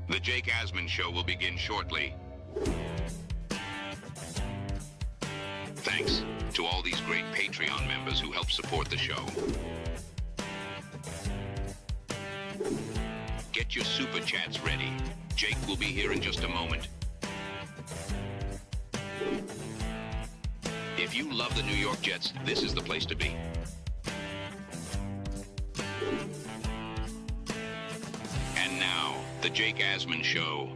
The Jake Asman Show will begin shortly. Thanks to all these great Patreon members who help support the show. Get your super chats ready. Jake will be here in just a moment. If you love the New York Jets, this is the place to be. And now, the Jake Asman Show.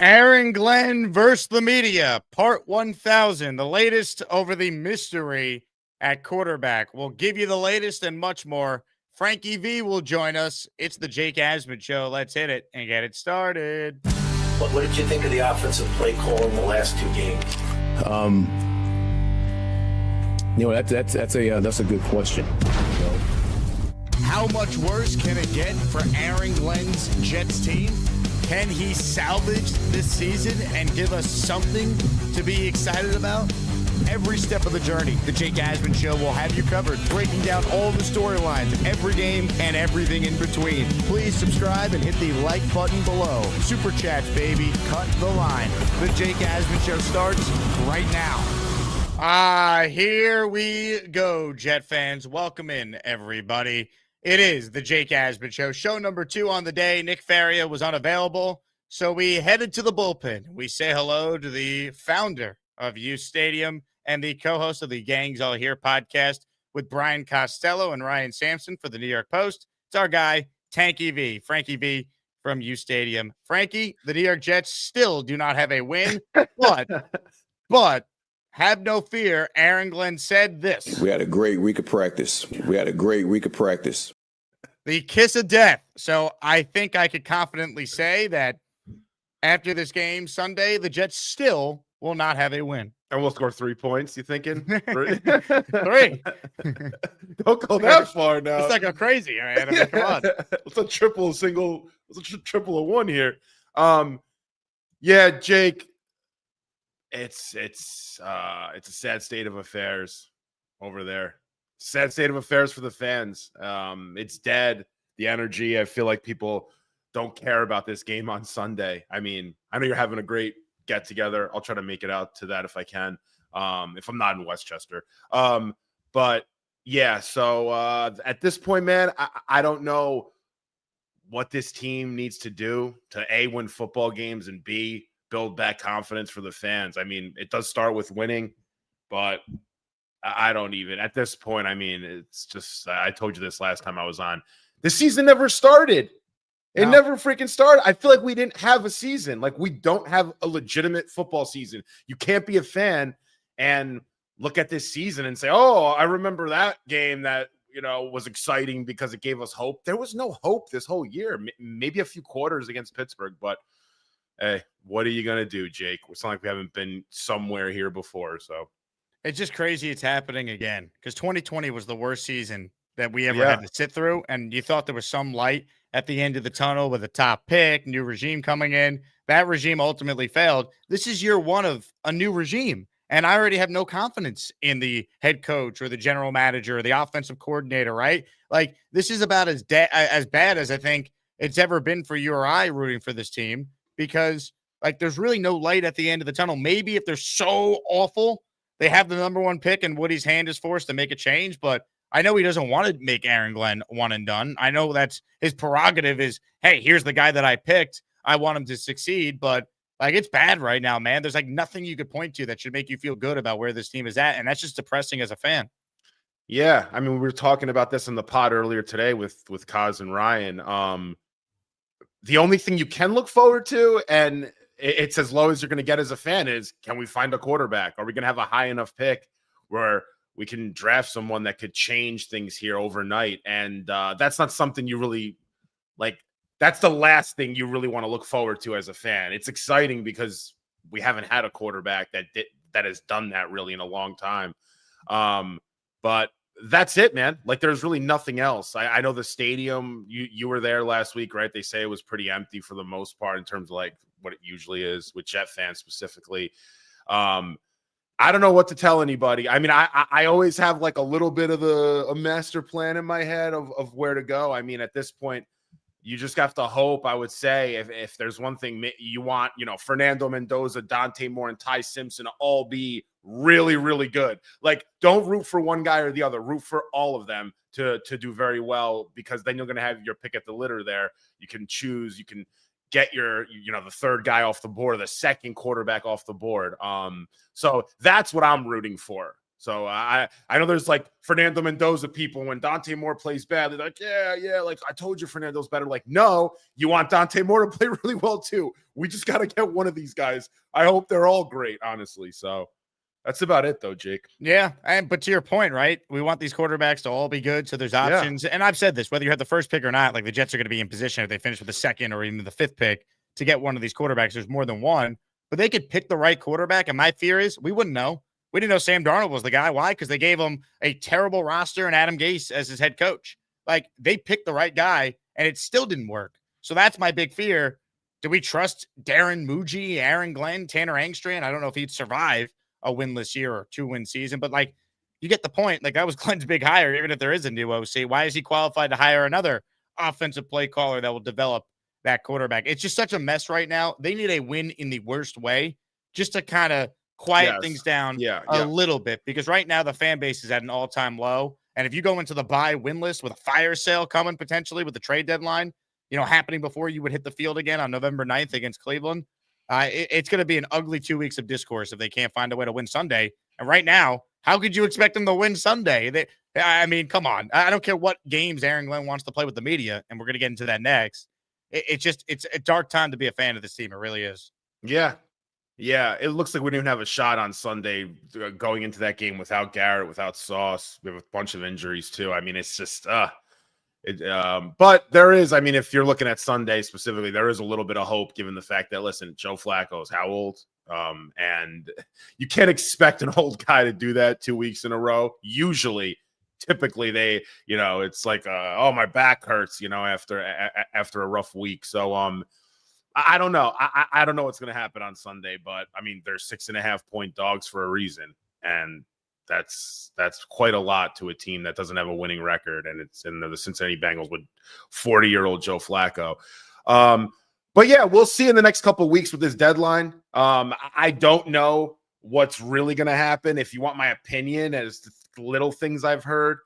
Aaron Glenn versus the media, part 1000, the latest over the mystery at quarterback. We'll give you the latest and much more. Frankie V will join us. It's the Jake Asman Show. Let's hit it and get it started. What did you think of the offensive play call in the last two games? That's a good question. How much worse can it get for Aaron Glenn's Jets team? Can he salvage this season and give us something to be excited about? Every step of the journey, the Jake Asman Show will have you covered, breaking down all the storylines of every game and everything in between. Please subscribe and hit the like button below. Super chats, baby. Cut the line. The Jake Asman Show starts right now. Here we go, Jet fans. Welcome in, everybody. It is the Jake Asman Show, show number 2 on the day. Nick Faria was unavailable, so we headed to the bullpen. We say hello to the founder of uSTADIUM and the co-host of the Gangs All Here podcast with Brian Costello and Ryan Sampson for the New York Post. It's our guy, Frankie V from uSTADIUM. Frankie, the New York Jets still do not have a win, but have no fear. Aaron Glenn said this. We had a great week of practice. The kiss of death. So I think I could confidently say that after this game Sunday, the Jets still will not have a win. And we'll score 3 points, you thinking? 3? Don't go that far now. It's like a crazy, man. I mean, come on. It's a triple of one here. Yeah, Jake, it's a sad state of affairs over there. Sad state of affairs for the fans. It's dead. The energy. I feel like people don't care about this game on Sunday. I mean, I know you're having a great get together. I'll try to make it out to that if I can. If I'm not in Westchester. But yeah, so at this point, man, I don't know what this team needs to do to A, win football games, and B, build back confidence for the fans. I mean, it does start with winning, but I don't even at this point. I mean, it's just, I told you this last time I was on. The season never started. It never freaking started. I feel like we didn't have a season. Like, we don't have a legitimate football season. You can't be a fan and look at this season and say, oh, I remember that game that, was exciting because it gave us hope. There was no hope this whole year. Maybe a few quarters against Pittsburgh, but hey, what are you going to do, Jake? It's not like we haven't been somewhere here before. So it's just crazy it's happening again, because 2020 was the worst season that we ever had to sit through, and you thought there was some light at the end of the tunnel with a top pick, new regime coming in. That regime ultimately failed. This is year 1 of a new regime, and I already have no confidence in the head coach or the general manager or the offensive coordinator, right? Like, this is about as bad as I think it's ever been for you or I rooting for this team, because like, there's really no light at the end of the tunnel. Maybe if they're so awful, they have the number 1 pick and Woody's hand is forced to make a change, but I know he doesn't want to make Aaron Glenn one and done. I know that's his prerogative is, hey, here's the guy that I picked. I want him to succeed, but like, it's bad right now, man. There's like nothing you could point to that should make you feel good about where this team is at, and that's just depressing as a fan. Yeah, I mean, we were talking about this in the pod earlier today with Kaz and Ryan. The only thing you can look forward to, and it's as low as you're going to get as a fan, is can we find a quarterback? Are we going to have a high enough pick where we can draft someone that could change things here overnight? And that's not something you really like. That's the last thing you really want to look forward to as a fan. It's exciting because we haven't had a quarterback that has done that really in a long time. But that's it, man. Like, there's really nothing else. I know the stadium, you were there last week, right? They say it was pretty empty for the most part in terms of like what it usually is with Jet fans specifically. I don't know what to tell anybody. I mean, I always have like a little bit of a master plan in my head of where to go. I mean, at this point, you just have to hope, I would say, if there's one thing you want, Fernando Mendoza, Dante Moore, and Ty Simpson to all be really, really good. Like, don't root for one guy or the other. Root for all of them to do very well, because then you're going to have your pick at the litter there. You can choose. You can get your, the third guy off the board, or the second quarterback off the board. So that's what I'm rooting for. So I know there's like Fernando Mendoza people, when Dante Moore plays bad, they're like, yeah, like I told you Fernando's better. Like, no, you want Dante Moore to play really well too. We just got to get one of these guys. I hope they're all great, honestly. So that's about it though, Jake. Yeah, but to your point, right? We want these quarterbacks to all be good, so there's options. Yeah. And I've said this, whether you have the first pick or not, like the Jets are going to be in position if they finish with the second or even the fifth pick to get one of these quarterbacks. There's more than one, but they could pick the right quarterback. And my fear is we wouldn't know. We didn't know Sam Darnold was the guy. Why? Because they gave him a terrible roster and Adam Gase as his head coach. Like, they picked the right guy, and it still didn't work. So that's my big fear. Do we trust Darren Muji, Aaron Glenn, Tanner Angstrand? I don't know if he'd survive a winless year or 2-win season, but like, you get the point. Like, that was Glenn's big hire, even if there is a new OC. Why is he qualified to hire another offensive play caller that will develop that quarterback? It's just such a mess right now. They need a win in the worst way just to kind of quiet things down a little bit, because right now the fan base is at an all-time low. And if you go into the bye winless with a fire sale coming potentially with the trade deadline, happening before you would hit the field again on November 9th against Cleveland, it's going to be an ugly 2 weeks of discourse if they can't find a way to win Sunday. And right now, how could you expect them to win Sunday? I mean, come on. I don't care what games Aaron Glenn wants to play with the media, and we're going to get into that next. It's a dark time to be a fan of this team. It really is. Yeah, it looks like we don't even have a shot on Sunday going into that game without Garrett, without Sauce. We have a bunch of injuries too. I mean, it's just but there is, I mean, if you're looking at Sunday specifically, there is a little bit of hope given the fact that, listen, Joe Flacco is how old? And you can't expect an old guy to do that 2 weeks in a row. Typically they, it's like, oh, my back hurts, after a rough week. So, I don't know. I don't know what's going to happen on Sunday, but I mean, they're 6.5-point dogs for a reason. And that's quite a lot to a team that doesn't have a winning record. And it's in the Cincinnati Bengals with 40-year-old Joe Flacco. But yeah, we'll see in the next couple of weeks with this deadline. I don't know what's really going to happen. If you want my opinion as to little things I've heard,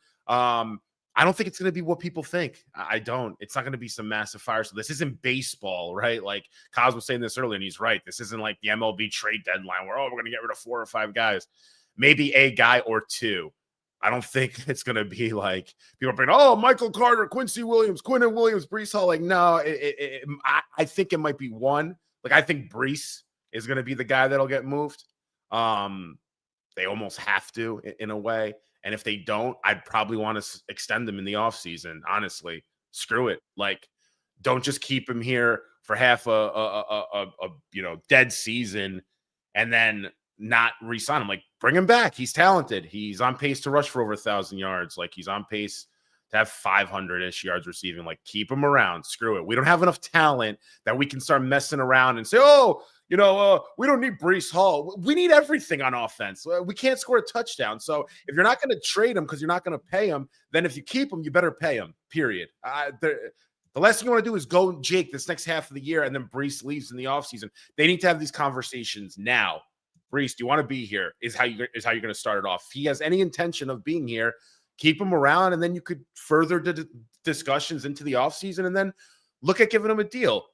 I don't think it's going to be what people think. I don't. It's not going to be some massive fire. So this isn't baseball, right? Like Kaz was saying this earlier, and he's right. This isn't like the MLB trade deadline where, we're going to get rid of 4 or 5 guys. Maybe a guy or two. I don't think it's going to be like people are saying, Michael Carter, Quincy Williams, Quinnen Williams, Breece Hall. Like, no, I think it might be one. Like, I think Breece is going to be the guy that'll get moved. They almost have to in a way. And if they don't, I'd probably want to extend them in the offseason. Honestly, screw it. Like, don't just keep him here for half a dead season and then not re-sign him. Like, bring him back. He's talented. He's on pace to rush for over 1,000 yards. Like, he's on pace to have 500-ish yards receiving. Like, keep him around. Screw it. We don't have enough talent that we can start messing around and say, we don't need Breece Hall. We need everything on offense. We can't score a touchdown. So if you're not going to trade him because you're not going to pay him, then if you keep him, you better pay him, period. The last thing you want to do is go Jake this next half of the year and then Breece leaves in the offseason. They need to have these conversations now. Breece, do you want to be here? Is how you're going to start it off. If he has any intention of being here, keep him around, and then you could further discussions into the offseason and then look at giving him a deal.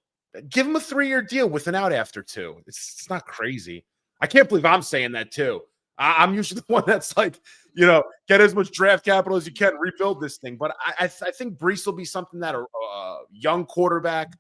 Give him a 3-year deal with an out after 2. It's not crazy. I can't believe I'm saying that too. I'm usually the one that's like, get as much draft capital as you can, rebuild this thing. But I think Breece will be something that a young quarterback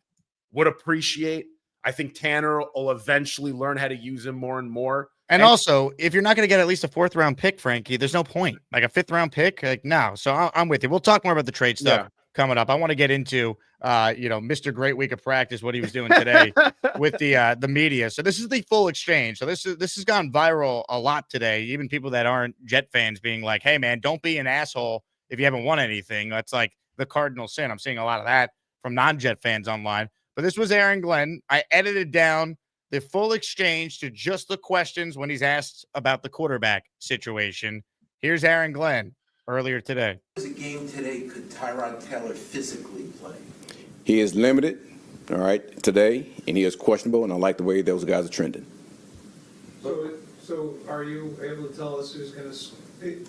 would appreciate. I think Tanner will eventually learn how to use him more and more. And also, if you're not going to get at least a 4th-round pick, Frankie, there's no point. Like a 5th-round pick, like no. So I'm with you. We'll talk more about the trade stuff coming up. I want to get into, Mr. Great Week of Practice, what he was doing today with the media. So this is the full exchange. So this has gone viral a lot today. Even people that aren't Jet fans being like, "Hey man, don't be an asshole if you haven't won anything." That's like the cardinal sin. I'm seeing a lot of that from non-Jet fans online. But this was Aaron Glenn. I edited down the full exchange to just the questions when he's asked about the quarterback situation. Here's Aaron Glenn earlier today. Was a game today, could Tyrod Taylor physically play? He is limited, all right, today, and he is questionable, and I like the way those guys are trending. So are you able to tell us who's going to?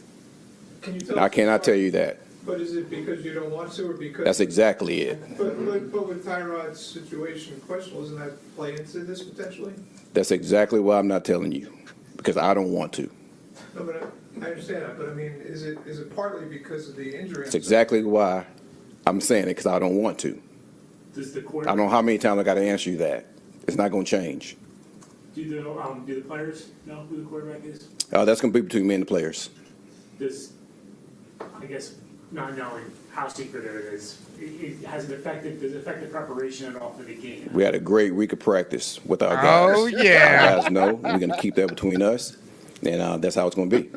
Can you tell? I cannot tell you that. But is it because you don't want to, or because? That's exactly it. But with Tyrod's situation questionable, doesn't that play into this potentially? That's exactly why I'm not telling you, because I don't want to. No, but I understand that. But I mean, is it partly because of the injury? That's exactly why I'm saying it, because I don't want to. Does the I quarterback? don't know how many times I got to answer you that. It's not going to change. Do the players know who the quarterback is? That's going to be between me and the players. Does, I guess, not knowing how secret it is, does it affect the preparation at all for the game? We had a great week of practice with our guys. Oh, yeah. Our guys know we're going to keep that between us, and that's how it's going to be.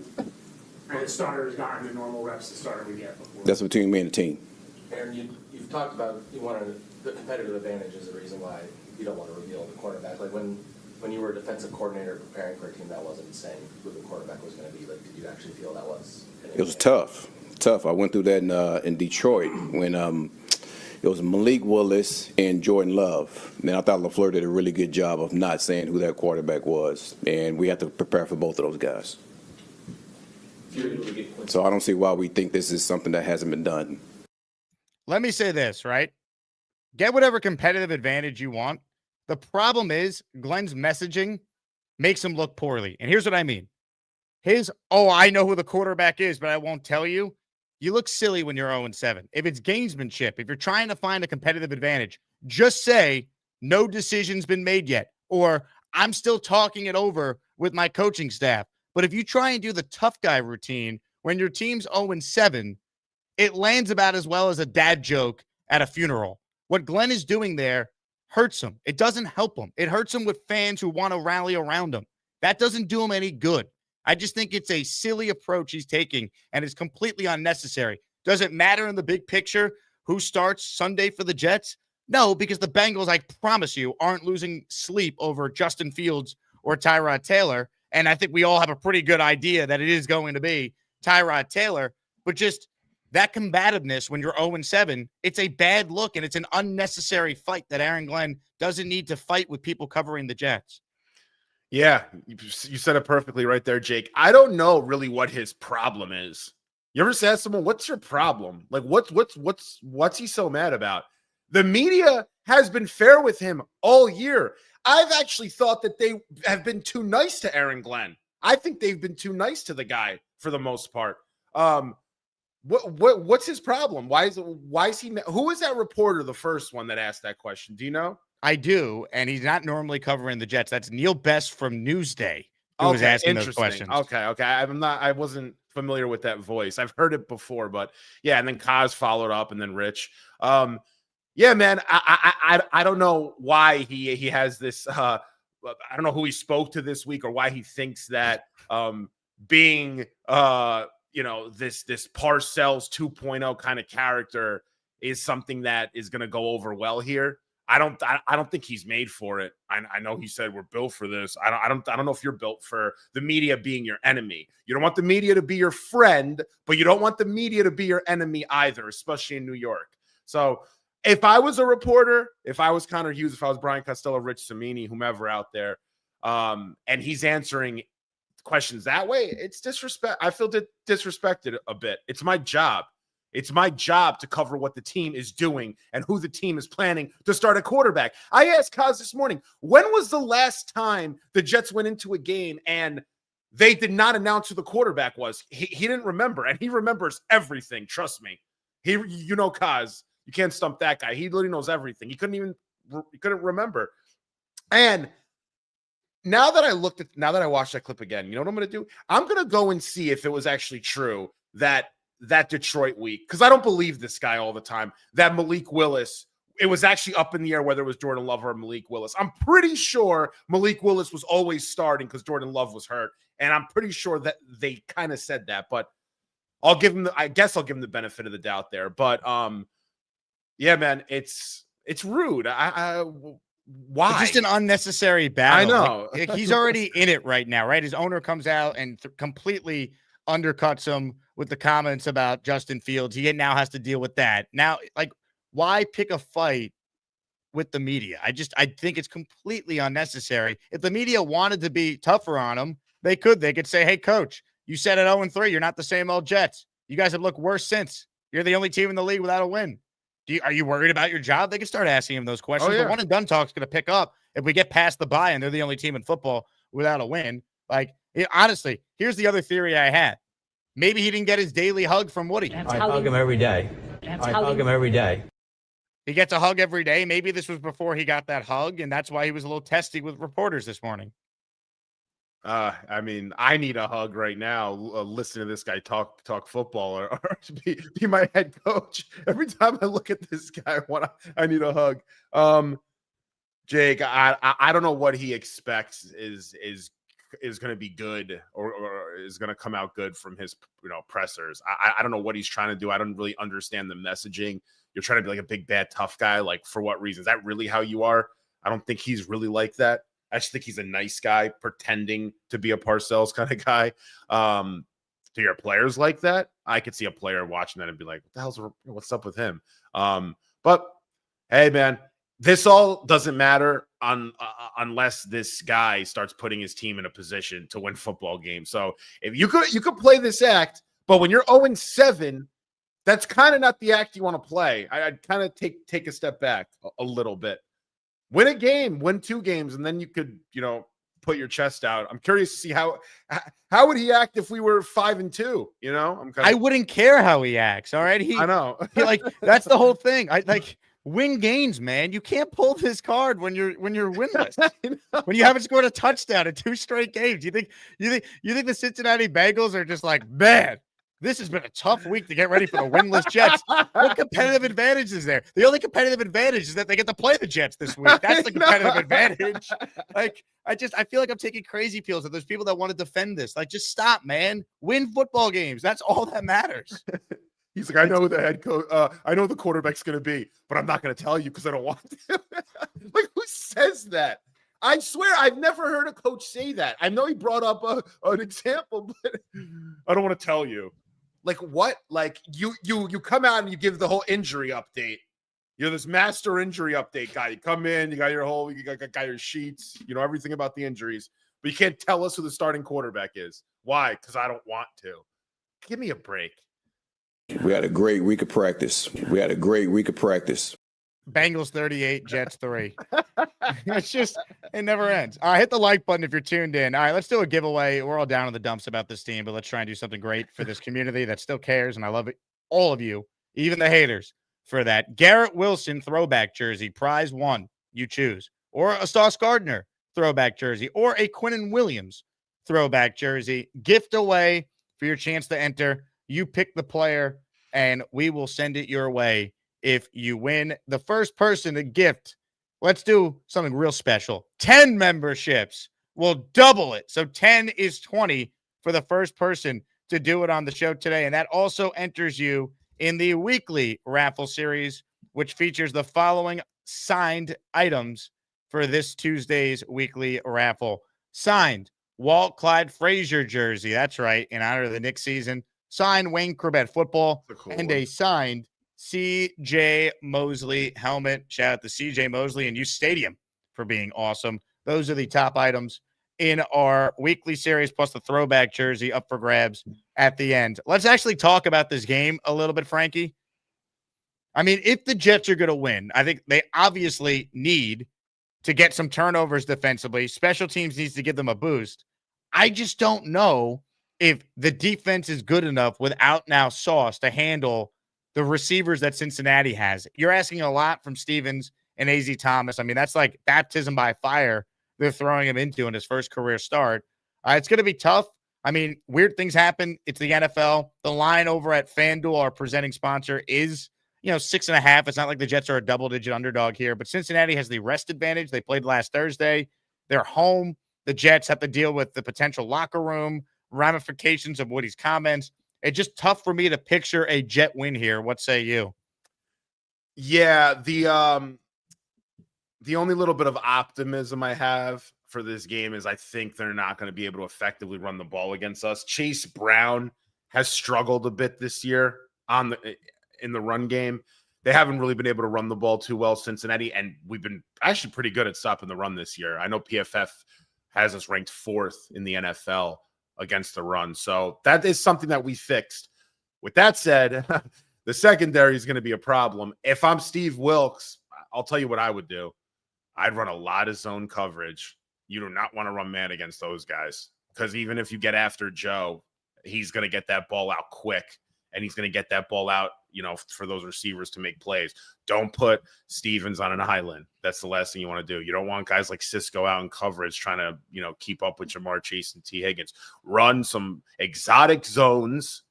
And the starter's gotten the normal reps the starter would get before. That's between me and the team. Aaron, you've talked about the competitive advantage is the reason why you don't want to reveal the quarterback. Like when you were a defensive coordinator preparing for a team that wasn't saying who the quarterback was going to be, like did you actually feel that was? It was tough. I went through that in Detroit when it was Malik Willis and Jordan Love. And I thought LaFleur did a really good job of not saying who that quarterback was, and we have to prepare for both of those guys. So I don't see why we think this is something that hasn't been done. Let me say this, right? Get whatever competitive advantage you want. The problem is Glenn's messaging makes him look poorly. And here's what I mean. I know who the quarterback is, but I won't tell you. You look silly when you're 0-7. If it's gamesmanship, if you're trying to find a competitive advantage, just say no decision's been made yet, or I'm still talking it over with my coaching staff. But if you try and do the tough guy routine when your team's 0-7, it lands about as well as a dad joke at a funeral. What Glenn is doing there hurts him. It doesn't help him. It hurts him with fans who want to rally around him. That doesn't do him any good. I just think it's a silly approach he's taking, and it's completely unnecessary. Does it matter in the big picture who starts Sunday for the Jets? No, because the Bengals, I promise you, aren't losing sleep over Justin Fields or Tyrod Taylor. And I think we all have a pretty good idea that it is going to be Tyrod Taylor. But just that combativeness when you're 0-7, it's a bad look, and it's an unnecessary fight that Aaron Glenn doesn't need to fight with people covering the Jets. Yeah, you said it perfectly right there, Jake. I don't know really what his problem is. You ever ask someone, what's your problem? Like, what's he so mad about? The media has been fair with him all year. I've actually thought that they have been too nice to Aaron Glenn. I think they've been too nice to the guy for the most part. What's his problem? Why is he? Who is that reporter? The first one that asked that question. Do you know? I do, and he's not normally covering the Jets. That's Neil Best from Newsday who was asking those questions. Okay. I wasn't familiar with that voice. I've heard it before, but yeah. And then Kaz followed up, and then Rich. Yeah, man. I don't know why he has this. I don't know who he spoke to this week or why he thinks that being this Parcells 2.0 kind of character is something that is going to go over well here. I don't think he's made for it. I know he said we're built for this. I don't know if you're built for the media being your enemy. You don't want the media to be your friend, but you don't want the media to be your enemy either, especially in New York. So if I was a reporter, if I was Connor Hughes, if I was Brian Costello, Rich Cimini, whomever out there, and he's answering questions that way, it's disrespect. I feel disrespected a bit. It's my job. It's my job to cover what the team is doing and who the team is planning to start a quarterback. I asked Kaz this morning, when was the last time the Jets went into a game and they did not announce who the quarterback was? He didn't remember, and he remembers everything. Trust me. Kaz, you can't stump that guy. He literally knows everything. He couldn't remember. And now that I watched that clip again, you know what I'm going to do? I'm going to go and see if it was actually true that Detroit week, because I don't believe this guy all the time, that Malik Willis, it was actually up in the air whether it was Jordan Love or Malik Willis. I'm pretty sure Malik Willis was always starting because Jordan Love was hurt, and I'm pretty sure that they kind of said that, but I'll give him the benefit of the doubt there. But yeah, man, it's rude. Why? It's just an unnecessary battle. I know. Like, he's already in it right now, right? His owner comes out and completely undercuts him with the comments about Justin Fields. He now has to deal with that. Now, like, why pick a fight with the media? I think it's completely unnecessary. If the media wanted to be tougher on him, they could. They could say, hey, coach, you said at 0-3, you're not the same old Jets. You guys have looked worse since. You're the only team in the league without a win. Are you worried about your job? They can start asking him those questions. Oh, yeah. The one and done talk's going to pick up if we get past the bye and they're the only team in football without a win. Honestly, here's the other theory I had. Maybe he didn't get his daily hug from Woody. I hug him every day. I hug him every day. He gets a hug every day. Maybe this was before he got that hug, and that's why he was a little testy with reporters this morning. I mean, I need a hug right now. Listen to this guy talk football or be my head coach. Every time I look at this guy, I need a hug. Jake, I don't know what he expects is going to be good or is going to come out good from his pressers. I don't know what he's trying to do. I don't really understand the messaging. You're trying to be like a big bad tough guy. Like, for what reason? Is that really how you are? I don't think he's really like that. I just think he's a nice guy pretending to be a Parcells kind of guy. To your players like that, I could see a player watching that and be like, what's up with him? But hey, man, this all doesn't matter unless this guy starts putting his team in a position to win football games. So if you could play this act, but when you're 0-7, that's kind of not the act you want to play. I'd kind of take a step back a little bit. Win a game, win 2 games, and then you could, put your chest out. I'm curious to see how would he act if we were 5-2. I wouldn't care how he acts. All right, I know. That's the whole thing. Win games, man. You can't pull this card when you're winless. When you haven't scored a touchdown in 2 straight games. You think the Cincinnati Bengals are just like, man, this has been a tough week to get ready for the winless Jets. What competitive advantage is there? The only competitive advantage is that they get to play the Jets this week. That's the competitive advantage. I feel like I'm taking crazy pills. That there's people that want to defend this. Just stop, man. Win football games. That's all that matters. He's like, I know who the head coach. I know who the quarterback's going to be, but I'm not going to tell you because I don't want to. Who says that? I swear I've never heard a coach say that. I know he brought up an example, but I don't want to tell you. What? You come out and you give the whole injury update. You're this master injury update guy. You come in, you got your sheets, everything about the injuries, but you can't tell us who the starting quarterback is. Why? Because I don't want to. Give me a break. We had a great week of practice. Bengals 38, Jets 3. It never ends. Hit the like button if you're tuned in. All right, let's do a giveaway. We're all down in the dumps about this team, but let's try and do something great for this community that still cares. And I love it. All of you, even the haters, for that. Garrett Wilson throwback jersey, prize 1. You choose. Or a Sauce Gardner throwback jersey, or a Quinnen Williams throwback jersey. Gift away for your chance to enter. You pick the player, and we will send it your way. If you win, the first person to gift, let's do something real special. 10 memberships. We'll double it. So 10 is 20 for the first person to do it on the show today. And that also enters you in the weekly raffle series, which features the following signed items for this Tuesday's weekly raffle. Signed Walt Clyde Frazier jersey. That's right. In honor of the Knicks season. Signed Wayne Corbett football. And a signed CJ Mosley helmet. Shout out to CJ Mosley and uSTADIUM for being awesome. Those are the top items in our weekly series, plus the throwback jersey up for grabs at the end. Let's actually talk about this game a little bit, Frankie. I mean, if the Jets are going to win, I think they obviously need to get some turnovers defensively. Special teams needs to give them a boost. I just don't know if the defense is good enough without now Sauce to handle the receivers that Cincinnati has. You're asking a lot from Stevens and A.Z. Thomas. I mean, that's like baptism by fire they're throwing him into in his first career start. It's going to be tough. I mean, weird things happen. It's the NFL. The line over at FanDuel, our presenting sponsor, is 6.5. It's not like the Jets are a double-digit underdog here, but Cincinnati has the rest advantage. They played last Thursday. They're home. The Jets have to deal with the potential locker room ramifications of Woody's comments. It's just tough for me to picture a Jet win here. What say you? Yeah, the only little bit of optimism I have for this game is I think they're not going to be able to effectively run the ball against us. Chase Brown has struggled a bit this year in the run game. they haven't really been able to run the ball too well, Cincinnati, and we've been actually pretty good at stopping the run this year. I know PFF has us ranked 4th in the NFL against the run. So that is something that we fixed. With that said, the secondary is going to be a problem. If I'm Steve Wilks, I'll tell you what I would do. I'd run a lot of zone coverage. You do not want to run man against those guys, because even if you get after Joe, he's going to get that ball out quick, and he's going to get that ball out, for those receivers to make plays. Don't put Stevens on an island. That's the last thing you want to do. You don't want guys like Cisco out in coverage trying to, keep up with Jamar Chase and T. Higgins. Run some exotic zones.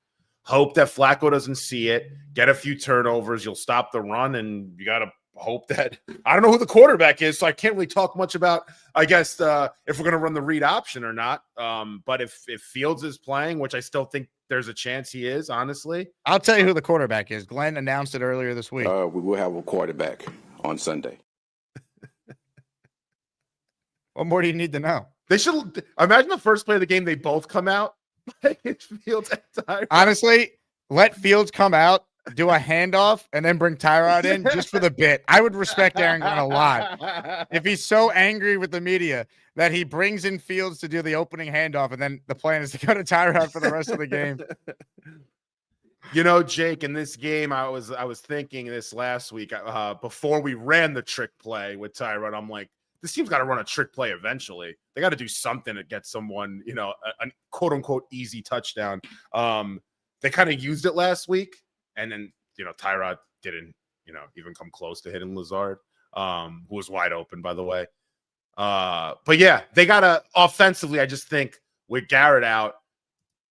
Hope that Flacco doesn't see it. Get a few turnovers. You'll stop the run, and you got to hope that – I don't know who the quarterback is, so I can't really talk much about, I guess, if we're going to run the read option or not. But if Fields is playing, which I still think there's a chance he is, honestly. I'll tell you who the quarterback is. Glenn announced it earlier this week. We will have a quarterback on Sunday. What more do you need to know? They should – imagine the first play of the game, they both come out. Fields and Tyrod. Honestly, let Fields come out, do a handoff, and then bring Tyrod in just for the bit. I would respect Aaron Glenn a lot. If he's so angry with the media that he brings in Fields to do the opening handoff, and then the plan is to go to Tyrod for the rest of the game. Jake, in this game, I was thinking this last week before we ran the trick play with Tyrod. I'm like, this team's got to run a trick play eventually. They got to do something to get someone, a quote unquote easy touchdown. They kind of used it last week, and then Tyrod didn't even come close to hitting Lazard, who was wide open, by the way. But yeah, they gotta offensively. I just think with Garrett out,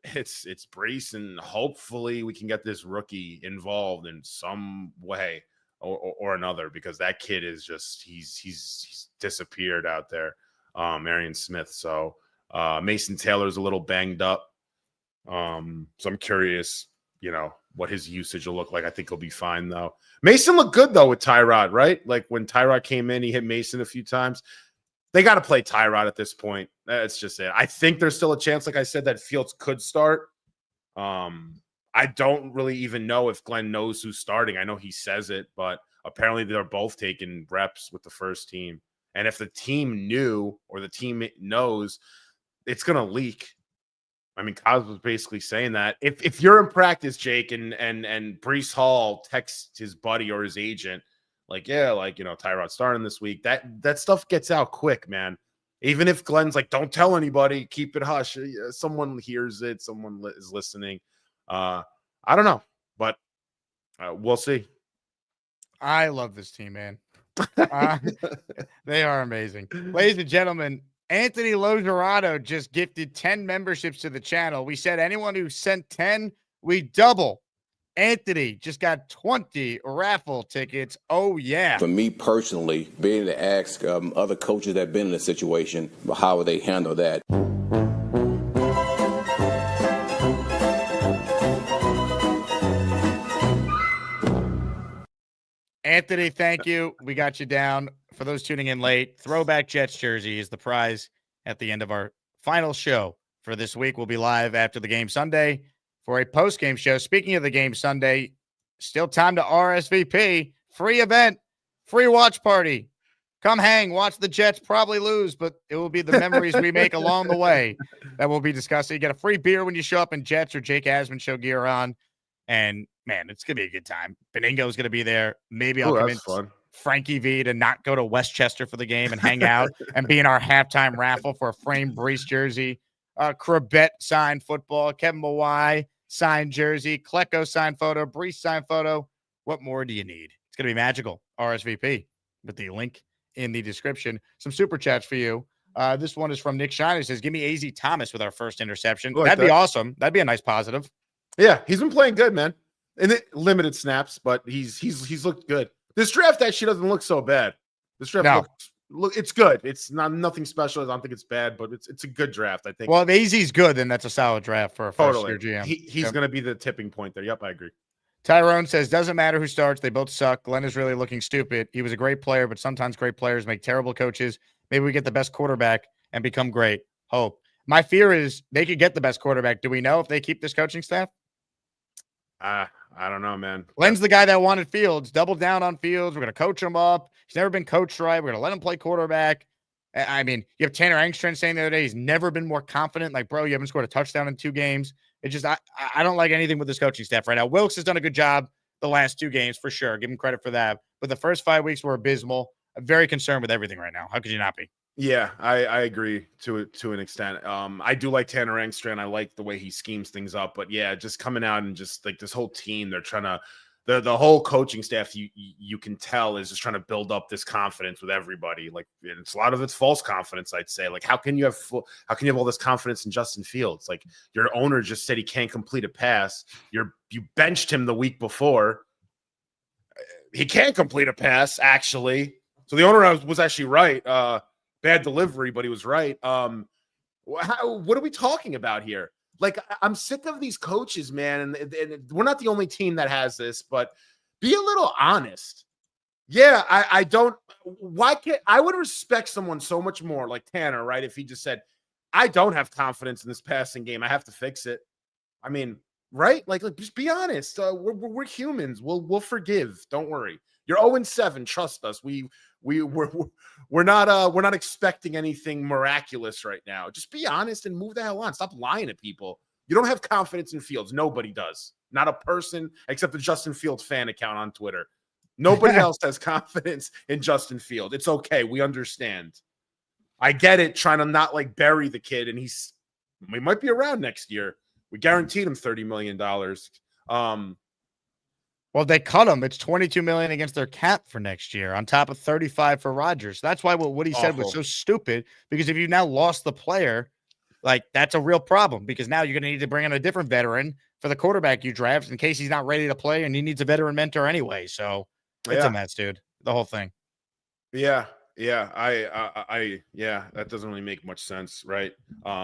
it's Brees, and hopefully we can get this rookie involved in some way or another, because that kid is just he's disappeared out there. Marion Smith. So Mason Taylor's a little banged up. So I'm curious, what his usage will look like. I think he'll be fine though. Mason looked good though with Tyrod, right? Like when Tyrod came in, he hit Mason a few times. They got to play Tyrod at this point. That's just it. I think there's still a chance, like I said, that Fields could start. I don't really even know if Glenn knows who's starting. I know he says it, but apparently they're both taking reps with the first team. And if the team knew, or the team knows, it's going to leak. I mean, Kaz was basically saying that. If you're in practice, Jake, and Brees Hall texts his buddy or his agent, Tyrod's starting this week, that stuff gets out quick, man. Even if Glenn's like, don't tell anybody, keep it hush. Someone hears it. Someone is listening. I don't know, but we'll see. I love this team, man. They are amazing. Ladies and gentlemen, Anthony Logerato just gifted 10 memberships to the channel. We said anyone who sent 10, we double. Anthony just got 20 raffle tickets. Oh, yeah. For me personally, being able to ask other coaches that have been in a situation, how would they handle that? Anthony, thank you. We got you down. For those tuning in late, throwback Jets jersey is the prize at the end of our final show for this week. We'll be live after the game Sunday for a post-game show. Speaking of the game Sunday, still time to RSVP. Free event, free watch party. Come hang, watch the Jets probably lose, but it will be the memories we make along the way that we'll be discussing. You get a free beer when you show up in Jets or Jake Asman show gear on. And, man, it's going to be a good time. Beningo's going to be there. Maybe I'll convince Frankie V to not go to Westchester for the game and hang out and be in our halftime raffle for a framed Brees jersey. Corbett signed football. Kevin Mawai signed jersey. Klecko signed photo. Brees signed photo. What more do you need? It's going to be magical. RSVP with the link in the description. Some super chats for you. This one is from Nick Shiner. He says, give me AZ Thomas with our first interception. That'd be awesome. That'd be a nice positive. Yeah, he's been playing good, man. In limited snaps, but he's looked good. This draft actually doesn't look so bad. This draft it's good. It's nothing special. I don't think it's bad, but it's a good draft, I think. Well, if AZ's good, then that's a solid draft for a first-year GM. He's going to be the tipping point there. Yep, I agree. Tyrone says, doesn't matter who starts. They both suck. Glenn is really looking stupid. He was a great player, but sometimes great players make terrible coaches. Maybe we get the best quarterback and become great. Hope. My fear is they could get the best quarterback. Do we know if they keep this coaching staff? I I don't know, man. Glenn's the guy that wanted Fields. Double down on Fields. We're going to coach him up. He's never been coached right. We're going to let him play quarterback. I mean, you have Tanner Engstrand saying the other day he's never been more confident. Like, bro, you haven't scored a touchdown in 2 games. It's just I don't like anything with this coaching staff right now. Wilkes has done a good job the last 2 games for sure. Give him credit for that. But the first 5 weeks were abysmal. I'm very concerned with everything right now. How could you not be? Yeah, I agree to an extent. I do like Tanner Engstrand. I like the way he schemes things up. But yeah, just coming out and just like this whole team, they're trying to the whole coaching staff you can tell is just trying to build up this confidence with everybody. Like it's a lot of it's false confidence, I'd say. Like how can you have all this confidence in Justin Fields? Like your owner just said he can't complete a pass. You benched him the week before. He can't complete a pass, actually. So the owner was actually right. Bad delivery, but he was right. What are we talking about here? Like, I'm sick of these coaches, man. And we're not the only team that has this, but be a little honest. Yeah, I don't. Why can't I would respect someone so much more like Tanner, right? If he just said, I don't have confidence in this passing game. I have to fix it. I mean, right? Like just be honest. We're humans. We'll forgive. Don't worry. You're 0-7. Trust us. We're not expecting anything miraculous right now. Just be honest and move the hell on. Stop lying to people. You don't have confidence in Fields. Nobody does. Not a person except the Justin Fields fan account on Twitter. Nobody else has confidence in Justin Fields. It's okay. We understand. I get it. Trying to not like bury the kid, and we might be around next year. We guaranteed him $30 million. Well, they cut him. It's $22 million against their cap for next year, on top of $35 for Rodgers. That's why what he said was so stupid. Because if you now lost the player, like that's a real problem. Because now you're going to need to bring in a different veteran for the quarterback you draft in case he's not ready to play, and he needs a veteran mentor anyway. So it's a mess, dude. The whole thing. Yeah. That doesn't really make much sense, right?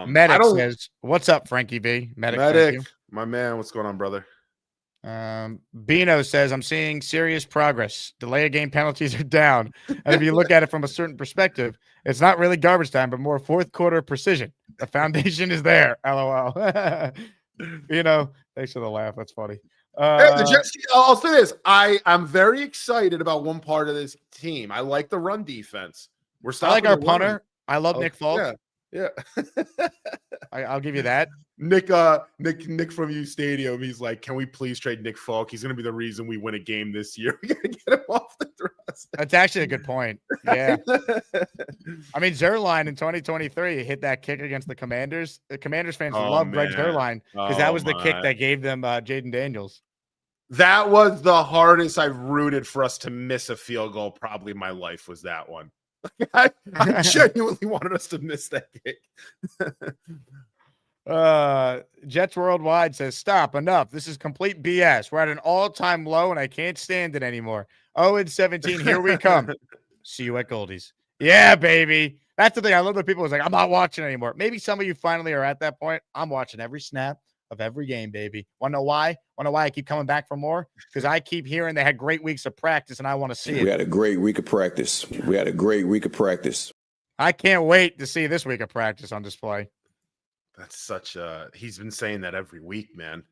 Medic says, "What's up, Frankie V?" Medic, my man. What's going on, brother? Bino says, I'm seeing serious progress. Delay of game penalties are down. And if you look at it from a certain perspective, it's not really garbage time, but more fourth quarter precision. The foundation is there. LOL. Thanks for the laugh. That's funny. I'll say this. I'm very excited about one part of this team. I like the run defense. I like our punter. I love Nick Folk. Yeah. I'll give you that. Nick from uSTADIUM. He's like, can we please trade Nick Folk? He's going to be the reason we win a game this year. We got to get him off the thrust. That's actually a good point. Yeah. I mean, Zerline in 2023 hit that kick against the Commanders. The Commanders fans love Greg Zerline because that was the kick that gave them Jaden Daniels. That was the hardest I've rooted for us to miss a field goal probably in my life was that one. I genuinely wanted us to miss that kick. Jets Worldwide says, stop, enough. This is complete BS. We're at an all-time low, and I can't stand it anymore. 0-17, here we come. See you at Goldies. Yeah, baby. That's the thing. I love the people who's like, I'm not watching anymore. Maybe some of you finally are at that point. I'm watching every snap of every game, baby. Want to know why? Want to know why I keep coming back for more? Because I keep hearing they had great weeks of practice, and I want to see it. We had a great week of practice. I can't wait to see this week of practice on display. That's such a – he's been saying that every week, man.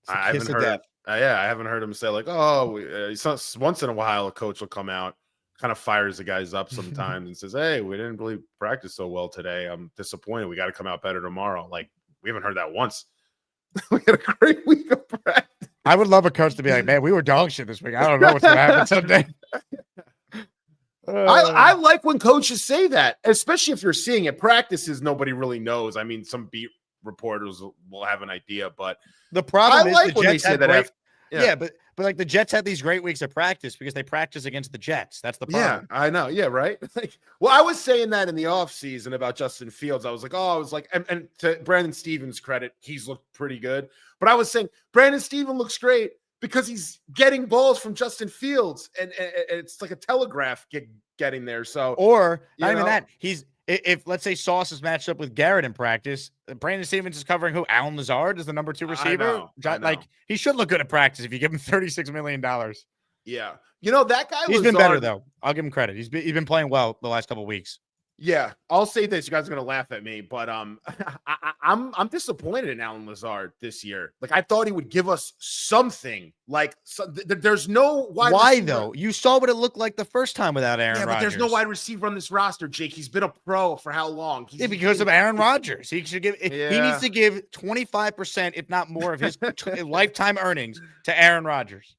I haven't heard I haven't heard him say like, once in a while a coach will come out, kind of fires the guys up sometimes and says, hey, we didn't really practice so well today. I'm disappointed. We got to come out better tomorrow. Like, we haven't heard that once. We had a great week of practice. I would love a coach to be like, man, we were dog shit this week. I don't know what's going to happen someday. I like when coaches say that, especially if you're seeing it. Practices, nobody really knows. I mean, some beat reporters will have an idea, but the problem is like the Jets say that. But like the Jets had these great weeks of practice because they practice against the Jets. That's the problem. Yeah, I know. Yeah, right. Well, I was saying that in the offseason about Justin Fields. I was like, and to Brandon Stevens' credit, he's looked pretty good. But I was saying Brandon Stevens looks great because he's getting balls from Justin Fields, and it's like a telegraph getting there. So, or not even that. If let's say Sauce is matched up with Garrett in practice, Brandon Stevens is covering who? Alan Lazard is the number 2 receiver. I know. Like he should look good at practice if you give him $36 million. Yeah, that guy. He's been better though. I'll give him credit. He's been playing well the last couple of weeks. Yeah, I'll say this. You guys are gonna laugh at me, but I'm disappointed in Alan Lazard this year. Like I thought he would give us something. Like there's no wide Why receiver. though? You saw what it looked like the first time without Aaron Yeah, but Rodgers. there's no wide receiver on this roster, Jake. He's been a pro for how long? Yeah, because of Aaron Rodgers. He should give. He needs to give 25%, if not more, of his lifetime earnings to Aaron Rodgers.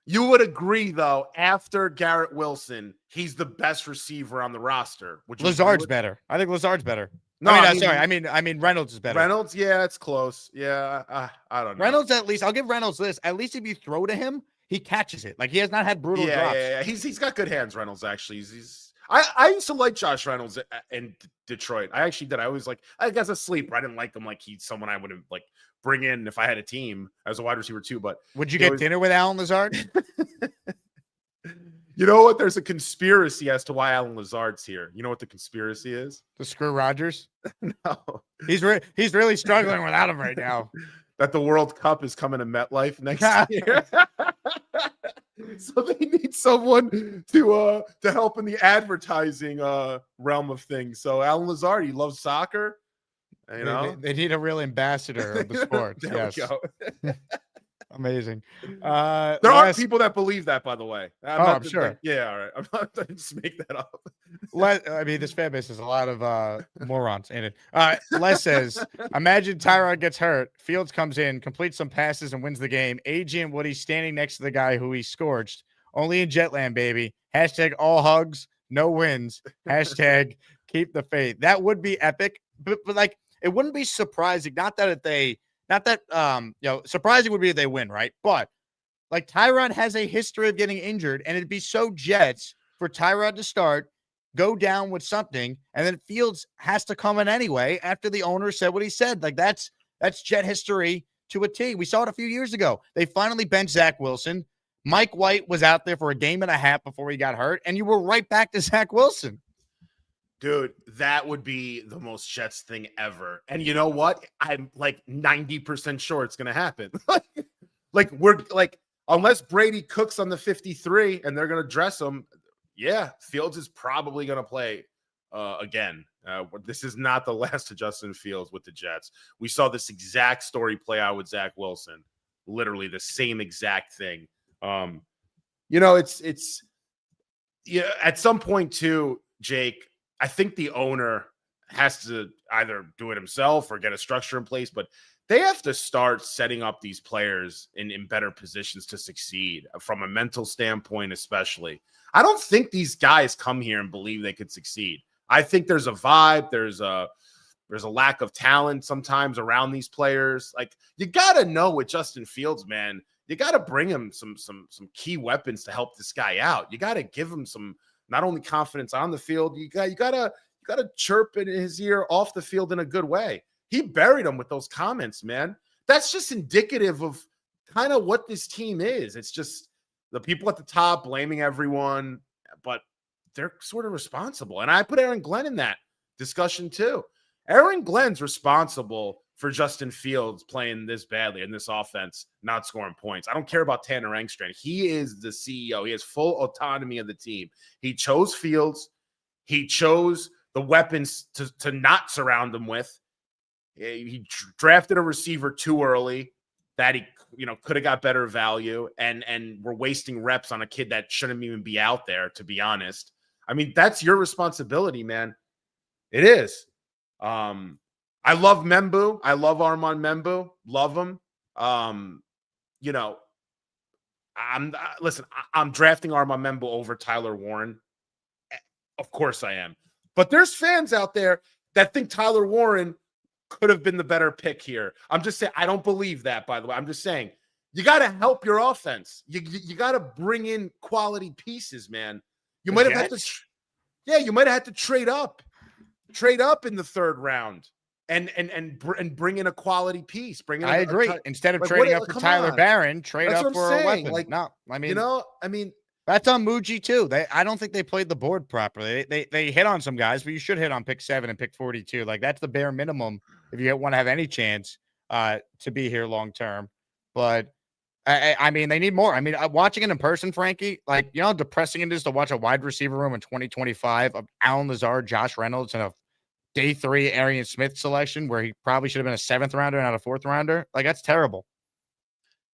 You would agree, though, after Garrett Wilson, he's the best receiver on the roster. Lazard's better. I think Lazard's better. No, sorry. I mean Reynolds is better. Reynolds, yeah, it's close. Yeah, I don't know. Reynolds, at least, I'll give Reynolds this. At least if you throw to him, he catches it. Like he has not had brutal drops. Yeah. He's got good hands, Reynolds, actually. I used to like Josh Reynolds in Detroit. I actually did. I was like, I guess a sleeper. I didn't like him like he's someone I would have like bring in if I had a team as a wide receiver too. But would you get dinner with Alan Lazard? You know what? There's a conspiracy as to why Alan Lazard's here. You know what the conspiracy is? To screw Rodgers? No. He's really struggling without him right now. That the World Cup is coming to MetLife next year. So they need someone to help in the advertising realm of things. So Alan Lazard, he loves soccer. You know, they need a real ambassador of the sport. Yes. We go. Amazing. There are people that believe that, by the way. I'm sure. Yeah, all right. I'm not going to just make that up. I mean, this fan base has a lot of morons in it. Les says, imagine Tyrod gets hurt. Fields comes in, completes some passes, and wins the game. AJ and Woody's standing next to the guy who he scorched. Only in Jetland, baby. Hashtag all hugs, no wins. Hashtag keep the faith. That would be epic. But like, it wouldn't be surprising. Surprising would be if they win, right? But like Tyrod has a history of getting injured, and it'd be so Jets for Tyrod to start, go down with something, and then Fields has to come in anyway after the owner said what he said. Like that's Jet history to a T. We saw it a few years ago. They finally benched Zach Wilson. Mike White was out there for a game and a half before he got hurt, and you were right back to Zach Wilson. Dude, that would be the most Jets thing ever. And you know what? I'm like 90% sure it's going to happen. Unless Brady cooks on the 53 and they're going to dress him, yeah, Fields is probably going to play again. This is not the last of Justin Fields with the Jets. We saw this exact story play out with Zach Wilson. Literally the same exact thing. It's at some point too, Jake, I think the owner has to either do it himself or get a structure in place, but they have to start setting up these players in better positions to succeed from a mental standpoint, especially. I don't think these guys come here and believe they could succeed. I think there's a vibe. There's a lack of talent sometimes around these players. Like you got to know with Justin Fields, man, you got to bring him some key weapons to help this guy out. You got to give him some, not only confidence on the field, you gotta chirp in his ear off the field in a good way. He buried him with those comments, man. That's just indicative of kind of what this team is. It's just the people at the top blaming everyone, but they're sort of responsible. And I put Aaron Glenn in that discussion too. Aaron Glenn's responsible for Justin Fields playing this badly in this offense, not scoring points. I don't care about Tanner Engstrand. He is the CEO. He has full autonomy of the team. He chose Fields. He chose the weapons to not surround him with. He drafted a receiver too early that he could have got better value, and we're wasting reps on a kid that shouldn't even be out there, to be honest. I mean, that's your responsibility, man. It is. I love Membu. I love Armand Membu. Love him. I'm drafting Armand Membu over Tyler Warren. Of course I am. But there's fans out there that think Tyler Warren could have been the better pick here. I'm just saying, I don't believe that, by the way. I'm just saying, you got to help your offense. You got to bring in quality pieces, man. You might have had to trade up in the third round. And bring in a quality piece. I agree. Instead of trading up for Tyler Barron, trade up for a weapon. That's on Muji too. I don't think they played the board properly. They hit on some guys, but you should hit on pick 7 and pick 42. Like that's the bare minimum if you want to have any chance to be here long term. But I mean, they need more. I mean, watching it in person, Frankie, like, you know how depressing it is to watch a wide receiver room in 2025 of Allen Lazard, Josh Reynolds, and a day 3 Arian Smith selection where he probably should have been a 7th rounder and not a 4th rounder. Like, that's terrible.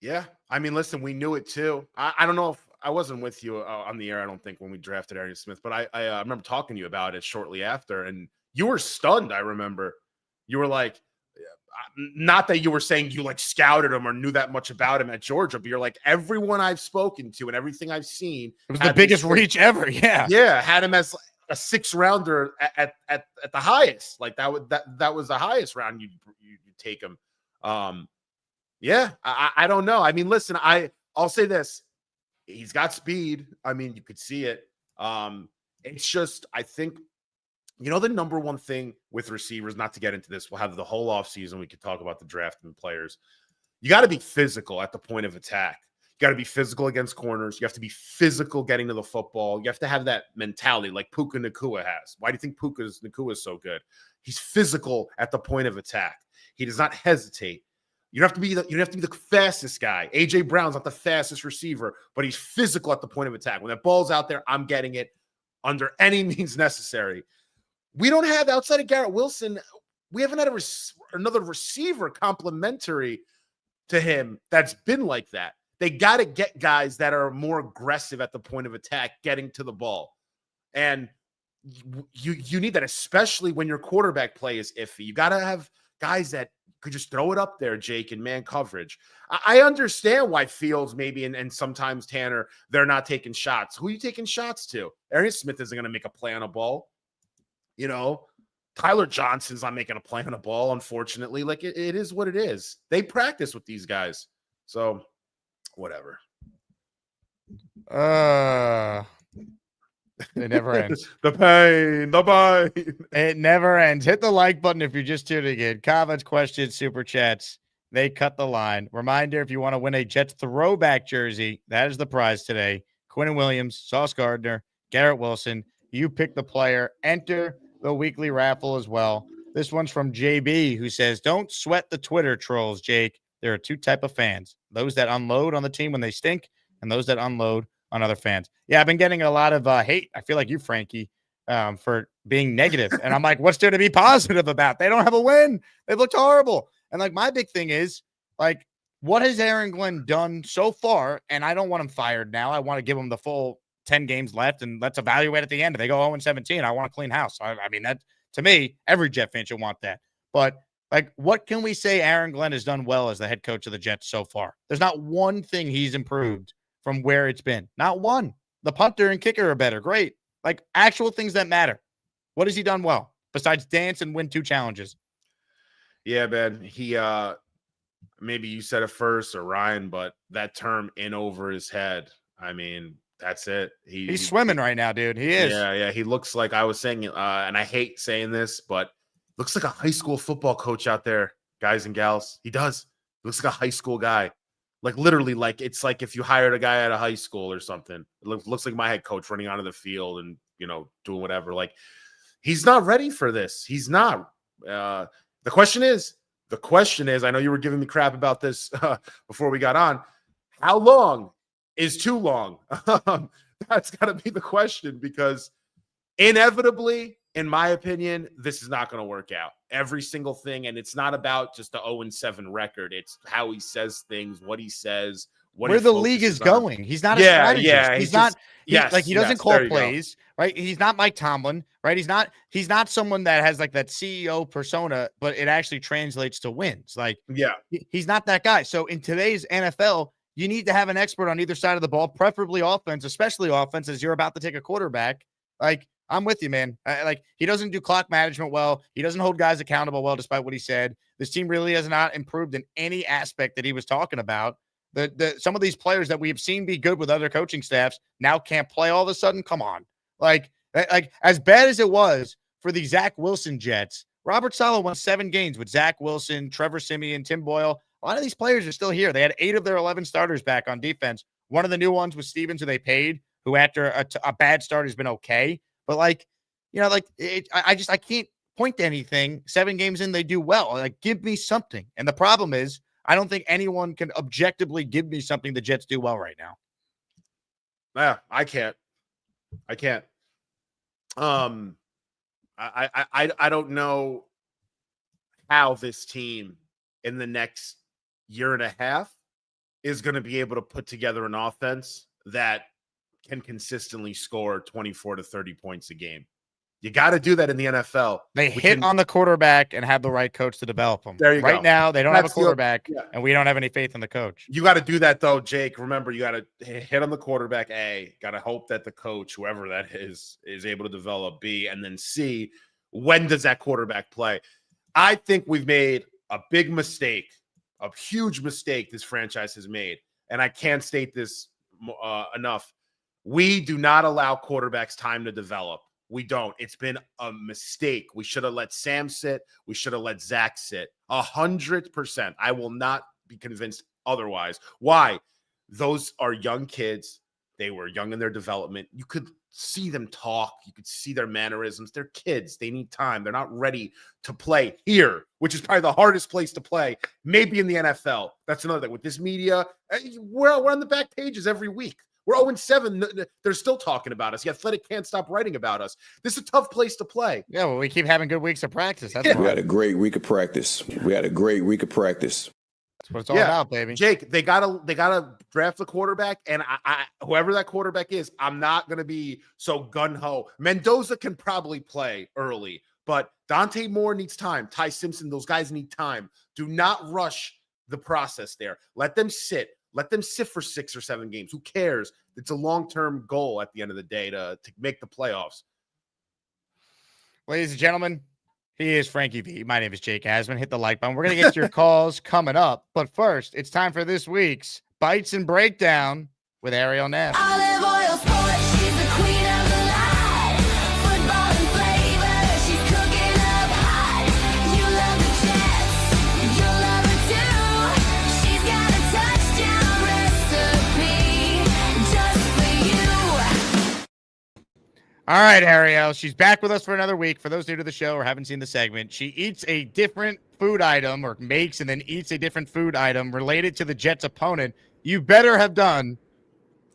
Yeah. I mean, listen, we knew it too. I don't know if I wasn't with you on the air, I don't think, when we drafted Arian Smith, but I remember talking to you about it shortly after, and you were stunned. I remember you were like, not that you were saying you like scouted him or knew that much about him at Georgia, but you're like, everyone I've spoken to and everything I've seen, it was the biggest reach ever. Yeah, had him as a 6th rounder at the highest. Like that was the highest round you take him. Yeah, I don't know. I mean, listen, I'll say this: he's got speed. I mean, you could see it. It's just, I think, you know, the number one thing with receivers, not to get into this, we'll have the whole offseason. We could talk about the draft and players. You got to be physical at the point of attack. You got to be physical against corners. You have to be physical getting to the football. You have to have that mentality like Puka Nacua has. Why do you think Nacua is so good? He's physical at the point of attack. He does not hesitate. You don't have to be the fastest guy. AJ Brown's not the fastest receiver, but he's physical at the point of attack. When that ball's out there, I'm getting it under any means necessary. We don't have, outside of Garrett Wilson, we haven't had another receiver complimentary to him that's been like that. They got to get guys that are more aggressive at the point of attack, getting to the ball. And you need that, especially when your quarterback play is iffy. You got to have guys that could just throw it up there, Jake, in man coverage. I understand why Fields maybe and sometimes Tanner, they're not taking shots. Who are you taking shots to? Arian Smith isn't going to make a play on a ball. You know, Tyler Johnson's not making a play on a ball, unfortunately. Like, it is what it is. They practice with these guys. So, whatever. It never ends. The pain. It never ends. Hit the like button if you're just tuning in. Comments, questions, super chats. They cut the line. Reminder, if you want to win a Jets throwback jersey, that is the prize today. Quinnen Williams, Sauce Gardner, Garrett Wilson. You pick the player. Enter the weekly raffle as well. This one's from JB, who says, don't sweat the Twitter trolls, Jake. There are 2 types of fans. Those that unload on the team when they stink and those that unload on other fans. Yeah, I've been getting a lot of hate. I feel like you, Frankie, for being negative. And I'm like, what's there to be positive about? They don't have a win. They've looked horrible. And like, my big thing is, like, what has Aaron Glenn done so far? And I don't want him fired now. I want to give him the full 10 games left, and let's evaluate at the end. If they go 0-17, I want a clean house. I mean, that, to me, every Jet fan should want that. But, like, what can we say Aaron Glenn has done well as the head coach of the Jets so far? There's not one thing he's improved from where it's been. Not one. The punter and kicker are better. Great. Like, actual things that matter. What has he done well besides dance and win 2 challenges? Yeah, man. He maybe you said it first or Ryan, but that term in over his head. I mean, that's it. He's swimming right now, dude. He is. Yeah. He looks like, I was saying, and I hate saying this, but looks like a high school football coach out there, guys and gals. He does. He looks like a high school guy. Like, literally, like, it's like if you hired a guy out of high school or something. It looks like my head coach running onto the field and, you know, doing whatever. Like, he's not ready for this. He's not. The question is, I know you were giving me crap about this before we got on. How long is too long? That's got to be the question, because inevitably, in my opinion, this is not going to work out. Every single thing, and it's not about just the 0-7 record. It's how he says things, what he says, where the league is going. He's not a strategist. Yeah, he's not. He doesn't call plays, right? He's not Mike Tomlin, right? He's not someone that has like that CEO persona, but it actually translates to wins. Like, he's not that guy. So in today's NFL, you need to have an expert on either side of the ball, preferably offense, especially offense, as you're about to take a quarterback. Like, I'm with you, man. Like, he doesn't do clock management well. He doesn't hold guys accountable well, despite what he said. This team really has not improved in any aspect that he was talking about. Some of these players that we've seen be good with other coaching staffs now can't play all of a sudden. Come on. Like as bad as it was for the Zach Wilson Jets, Robert Saleh won 7 games with Zach Wilson, Trevor Siemian, Tim Boyle. A lot of these players are still here. They had 8 of their 11 starters back on defense. One of the new ones was Stevens, who they paid, who after a bad start has been okay. But like, you know, like I can't point to anything. 7 games in, they do well. Like, give me something. And the problem is, I don't think anyone can objectively give me something the Jets do well right now. Yeah, I can't. I don't know how this team in the next year and a half is going to be able to put together an offense that can consistently score 24 to 30 points a game. You got to do that in the NFL. They hit on the quarterback and have the right coach to develop them. There you go. Right now, they don't have a quarterback, yeah. and we don't have any faith in the coach. You got to do that, though, Jake. Remember, you got to hit on the quarterback, A. Got to hope that the coach, whoever that is able to develop, B. And then C, when does that quarterback play? I think we've made a big mistake, a huge mistake this franchise has made. And I can't state this enough. We do not allow quarterbacks time to develop. We don't. It's been a mistake. We should have let Sam sit. We should have let Zach sit. 100%. I will not be convinced otherwise. Why? Those are young kids. They were young in their development. You could see them talk. You could see their mannerisms. They're kids. They need time. They're not ready to play here, which is probably the hardest place to play, maybe in the NFL. That's another thing. With this media, we're on the back pages every week. We're 0-7. They're still talking about us. The Athletic can't stop writing about us. This is a tough place to play. Yeah, well, we keep having good weeks of practice. That's We had a great week of practice. That's what it's all about, baby. Jake, they gotta draft the quarterback, and I whoever that quarterback is, I'm not gonna be so gun-ho. Mendoza can probably play early, but Dante Moore needs time. Ty Simpson, those guys need time. Do not rush the process there. Let them sit. Let them sit for 6 or 7 games. Who cares? It's a long-term goal at the end of the day to make the playoffs. Ladies and gentlemen, he is Frankie V. My name is Jake Asman. Hit the like button. We're going to get to your calls coming up. But first, it's time for this week's Bites and Breakdown with Ariel Neff. Olive oil sports, she's the queen of the line. Football and flavor, she's cooking up hot. You love the Jets, you'll love her too. She's got a touchdown recipe just for you. All right, Ariel. She's back with us for another week. For those new to the show or haven't seen the segment, she eats a different food item or makes and then eats a different food item related to the Jets' opponent. You better have done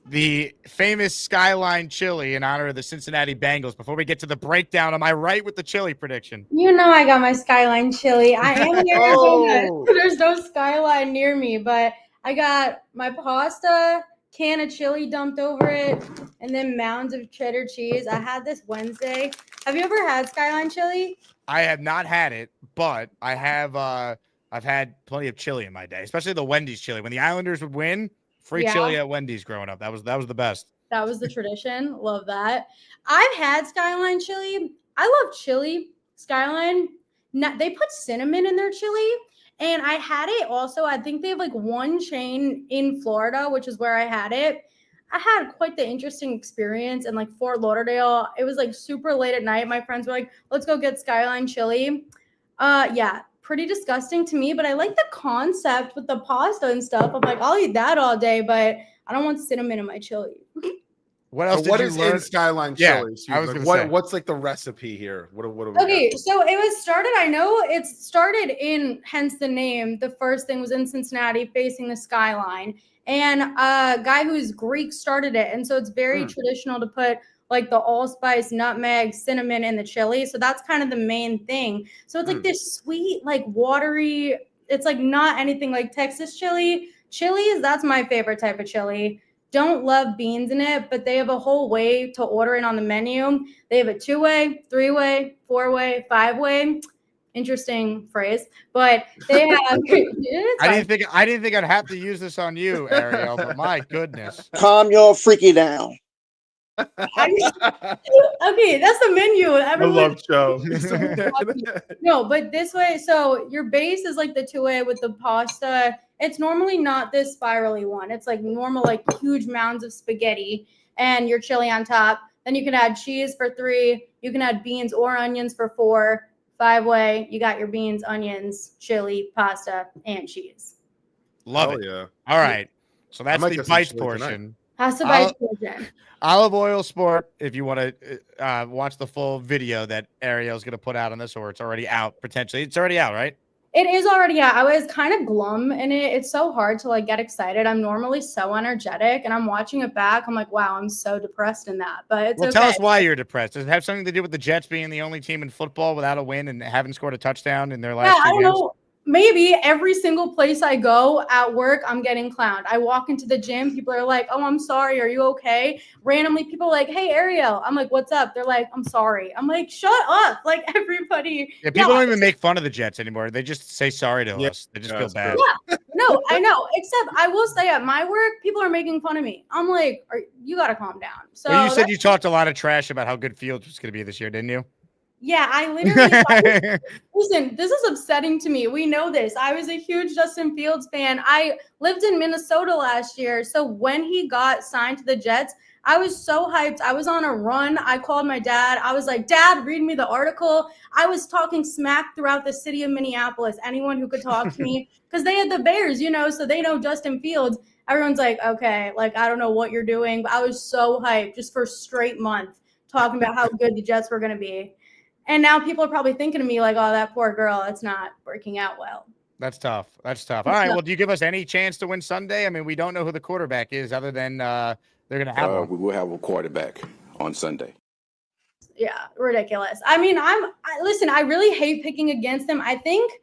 the famous Skyline chili in honor of the Cincinnati Bengals. Before we get to the breakdown, am I right with the chili prediction? You know I got my Skyline chili. I am in Arizona. There's no Skyline near me, but I got my pasta, can of chili dumped over it, and then mounds of cheddar cheese. I had this Wednesday. Have you ever had Skyline chili? I have not had it, but I have. I've had plenty of chili in my day, especially the Wendy's chili. When the Islanders would win, free chili at Wendy's growing up. That was the best. That was the tradition. Love that. I've had Skyline chili. I love chili. Skyline, they put cinnamon in their chili. And I had it also. I think they have like one chain in Florida, which is where I had it. I had quite the interesting experience in like Fort Lauderdale. It was like super late at night. My friends were like, let's go get Skyline chili. Yeah, pretty disgusting to me, but I like the concept with the pasta and stuff. I'm like, I'll eat that all day, but I don't want cinnamon in my chili. What else? So what is in Skyline chili? I was gonna say. What's like the recipe here? What do we Okay, got? so it was started. I know it started in, hence the name. The first thing was in Cincinnati, facing the skyline, and a guy who's Greek started it, and so it's very traditional to put like the allspice, nutmeg, cinnamon in the chili. So that's kind of the main thing. So it's like this sweet, like watery. It's like not anything like Texas chili. Chilies, that's my favorite type of chili. Don't love beans in it, but they have a whole way to order it on the menu. They have a 2-way, 3-way, 4-way, 5-way. Interesting phrase, but they have. I didn't think I'd have to use this on you, Ariel, but my goodness. Calm your freaky down. Okay, that's the menu. I love show. No, but this way, so your base is like the 2-way with the pasta. It's normally not this spirally one. It's like normal, like huge mounds of spaghetti and your chili on top. Then you can add cheese for 3. You can add beans or onions for 4. 5-way, you got your beans, onions, chili, pasta, and chease. Love it. Yeah. All right. So that's might the get some bites chili portion. tonight. That's the bites portion. Olive oil sport. If you want to watch the full video that Ariel's going to put out on this, or it's already out potentially. It's already out, right? It is already out. I was kind of glum in it. It's so hard to like get excited. I'm normally so energetic, and I'm watching it back. I'm like, wow, I'm so depressed in that. But it's Well, okay. tell us why you're depressed. Does it have something to do with the Jets being the only team in football without a win and haven't scored a touchdown in their last Yeah, I two don't games? know. Maybe every single place I go at work, I'm getting clowned. I walk into the gym, people are like, "Oh, I'm sorry. Are you okay?" Randomly, people are like, "Hey, Ariel." I'm like, "What's up?" They're like, "I'm sorry." I'm like, "Shut up!" Like everybody. Yeah, people don't even make fun of the Jets anymore. They just say sorry to us. They just feel bad. Yeah, no, I know. Except I will say at my work, people are making fun of me. I'm like, you got to calm down. So Well, you said that's- you talked a lot of trash about how good Fields was going to be this year, didn't you? yeah, I literally listen. This is upsetting to me. We know this. I was a huge Justin Fields fan. I lived in Minnesota last year, so when he got signed to the Jets, I was so hyped. I was on a run. I called my dad. I was like, "Dad, read me the article." I was talking smack throughout the city of Minneapolis. Anyone who could talk to me, because they had the Bears, so they know Justin Fields. Everyone's like, "Okay, like I don't know what you're doing," but I was so hyped just for a straight month talking about how good the Jets were going to be. And now people are probably thinking of me like, "Oh, that poor girl. It's not working out well." That's tough. That's tough. All right. Well, do you give us any chance to win Sunday? I mean, we don't know who the quarterback is other than they're going to have one. We will have a quarterback on Sunday. Yeah, ridiculous. I mean, listen, I really hate picking against them. I think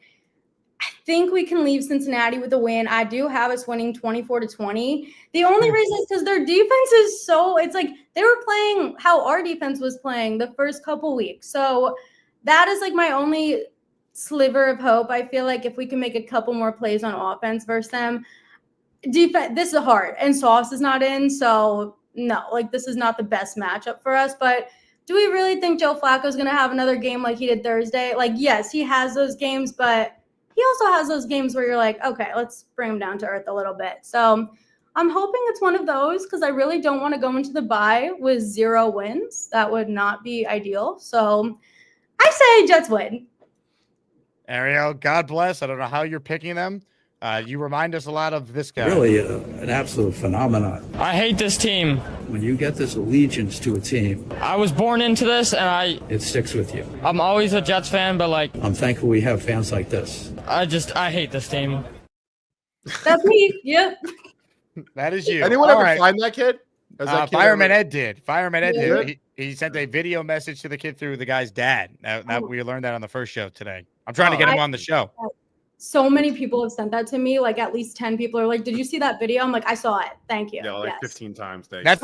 we can leave Cincinnati with a win. I do have us winning 24-20. The only reason is because their defense is it's like they were playing how our defense was playing the first couple weeks. So that is like my only sliver of hope. I feel like if we can make a couple more plays on offense versus them, defense, this is hard. And Sauce is not in. So no, like this is not the best matchup for us. But do we really think Joe Flacco is going to have another game like he did Thursday? Like, yes, he has those games, but he also has those games where you're like, okay, let's bring him down to earth a little bit. So I'm hoping it's one of those because I really don't want to go into the bye with 0 wins. That would not be ideal. So I say Jets win. Ariel, God bless. I don't know how you're picking them. You remind us a lot of this guy. Really an absolute phenomenon. I hate this team. When you get this allegiance to a team, I was born into this, and it sticks with you. I'm always a Jets fan, but like I'm thankful we have fans like this. I hate this team. That's me. Yep. That is you. Anyone All ever right. find that kid? Has that kid Fireman ever- Ed did. Fireman Ed Yeah. did. He sent a video message to the kid through the guy's dad. That we learned that on the first show today. I'm trying to get him on the show. So many people have sent that to me. Like at least 10 people are like, "Did you see that video?" I'm like, "I saw it. Thank you." Yeah, like Yes. 15 times. Thanks. That's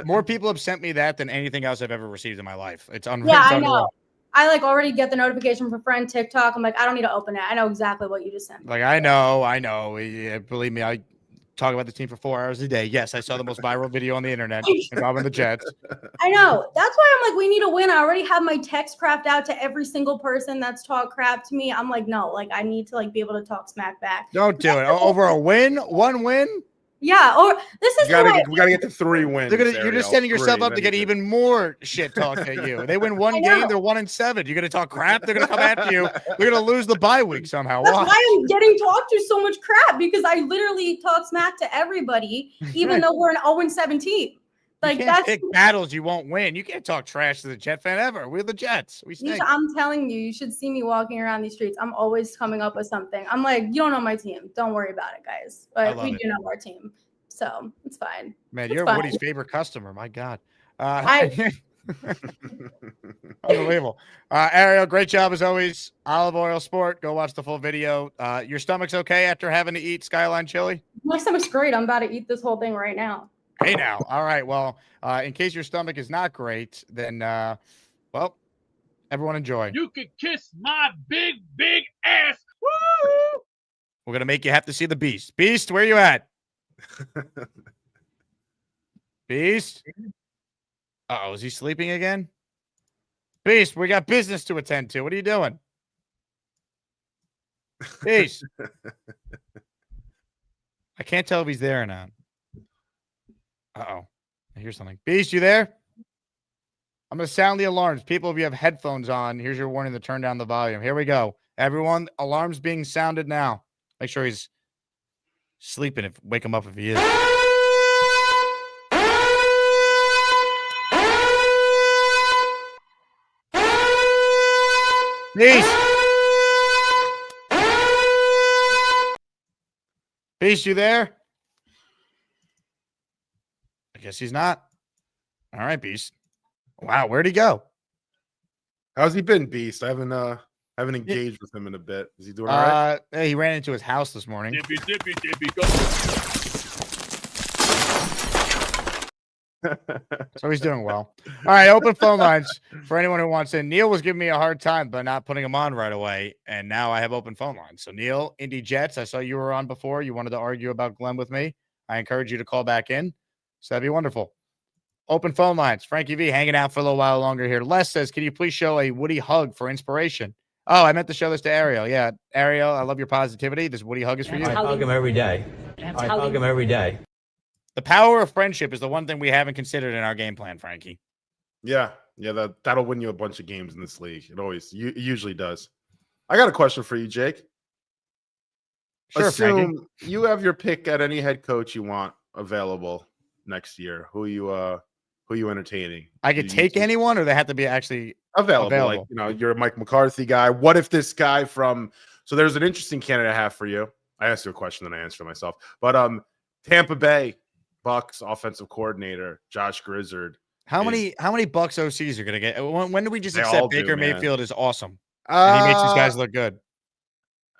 more people have sent me that than anything else I've ever received in my life. It's unreal. Yeah, I know. I like already get the notification from friend TikTok. I'm like, I don't need to open it. I know exactly what you just sent. Like I know. Yeah, believe me, I talk about this team for 4 hours a day. Yes, I saw the most viral video on the internet involving the Jets. I know. That's why I'm like, we need a win. I already have my text craft out to every single person that's talked crap to me. I'm like, no, like I need to like be able to talk smack back. Don't do it. Over a win? One win? Yeah. Or this is we gotta get to 3 wins. You're just setting yourself 3, up to get even more shit talked at you. They win one game, they're 1-7. You're gonna talk crap. They're gonna come after you. You're gonna lose the bye week somehow. That's why I'm getting talked to so much crap because I literally talk smack to everybody, even though we're an 0-7 team. Like you can't that's pick battles you won't win. You can't talk trash to the Jet fan ever. We're the Jets. We stink. I'm telling you, you should see me walking around these streets. I'm always coming up with something. I'm like, you don't know my team. Don't worry about it, guys. But we do know our team. So it's fine. Man, it's you're fine. Woody's favorite customer. My God. Unbelievable. Ariel, great job as always. Olive Oil Sport. Go watch the full video. Your stomach's okay after having to eat Skyline chili? My stomach's great. I'm about to eat this whole thing right now. Hey now. All right. Well, in case your stomach is not great, then well, everyone enjoy. You can kiss my big ass. Woo! We're gonna make you have to see the Beast. Beast, where you at? Beast? Uh-oh, is he sleeping again? Beast, we got business to attend to. What are you doing? Beast. I can't tell if he's there or not. Uh-oh. I hear something. Beast, you there? I'm going to sound the alarms. People, if you have headphones on, here's your warning to turn down the volume. Here we go. Everyone, alarms being sounded now. Make sure he's sleeping. Wake him up if he is. Beast. Beast, you there? I guess he's not. All right, Beast. Wow, where'd he go? How's he been, Beast? I haven't engaged with him in a bit. Is he doing all right? Hey, he ran into his house this morning. Dippy, go. So he's doing well. All right, open phone lines for anyone who wants in. Neil was giving me a hard time by not putting him on right away, and now I have open phone lines. So Neil, Indy Jets, I saw you were on before. You wanted to argue about Glenn with me. I encourage you to call back in. So that'd be wonderful. Open phone lines. Frankie V hanging out for a little while longer here. Les says, can you please show a Woody hug for inspiration? Oh, I meant to show this to Ariel. Yeah, Ariel, I love your positivity. This Woody hug is for you. I hug him every day. I hug him every day. The power of friendship is the one thing we haven't considered in our game plan, Frankie. Yeah, that'll win you a bunch of games in this league. It usually does. I got a question for you, Jake. Sure, Assume Frankie. you have your pick at any head coach you want available next year. Who you entertaining? I could take anyone, or they have to be actually available. Like, you're a Mike McCarthy guy. What if this guy from? So there's an interesting candidate I have for you. I asked you a question, then I answered myself. But Tampa Bay Bucks offensive coordinator Josh Grizzard. How many Bucks OCs are going to get? When do we just They all accept do, Baker man. Mayfield is awesome and he makes these guys look good?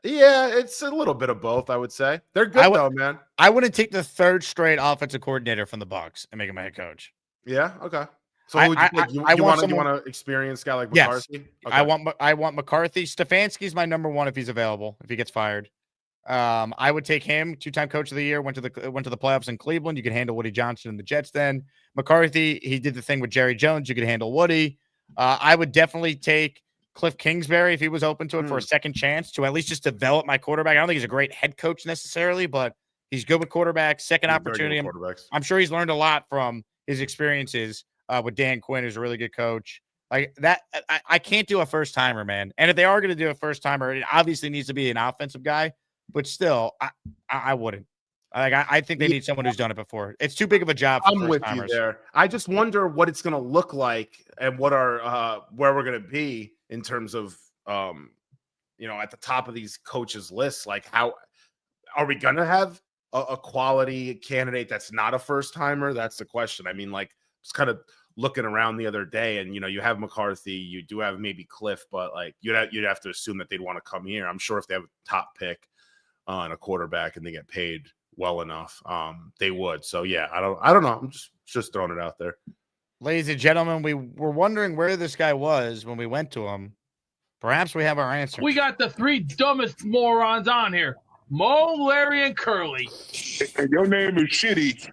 Yeah, it's a little bit of both, I would say. They're good though, man. I wouldn't take the third straight offensive coordinator from the Bucks and make him my head coach. Yeah, okay. So who would you pick? You want an experienced guy like McCarthy? Yes. Okay. I want McCarthy. Stefanski's my number one if he's available, if he gets fired. I would take him, 2-time coach of the year, went to the playoffs in Cleveland. You could handle Woody Johnson and the Jets then. McCarthy, he did the thing with Jerry Jones. You could handle Woody. I would definitely take Cliff Kingsbury if he was open to it for a second chance to at least just develop my quarterback. I don't think he's a great head coach necessarily, but he's good with quarterbacks. Second opportunity. I'm sure he's learned a lot from his experiences with Dan Quinn, who's a really good coach. Like that, I can't do a first timer, man. And if they are going to do a first timer, it obviously needs to be an offensive guy. But still, I wouldn't. I think they need someone who's done it before. It's too big of a job for I'm with you there. I just wonder what it's going to look like and what our where we're going to be in terms of at the top of these coaches' lists. Like, how are we going to have a quality candidate that's not a first timer? That's the question. I mean, like, just kind of looking around the other day, and you have McCarthy, you do have maybe Cliff, but like you'd have to assume that they'd want to come here. I'm sure if they have a top pick on a quarterback and they get paid well enough, they would. So yeah, I don't know. I'm just throwing it out there. Ladies and gentlemen, we were wondering where this guy was when we went to him. Perhaps we have our answer. We got the three dumbest morons on here: Mo, Larry, and Curly. And your name is Shitty.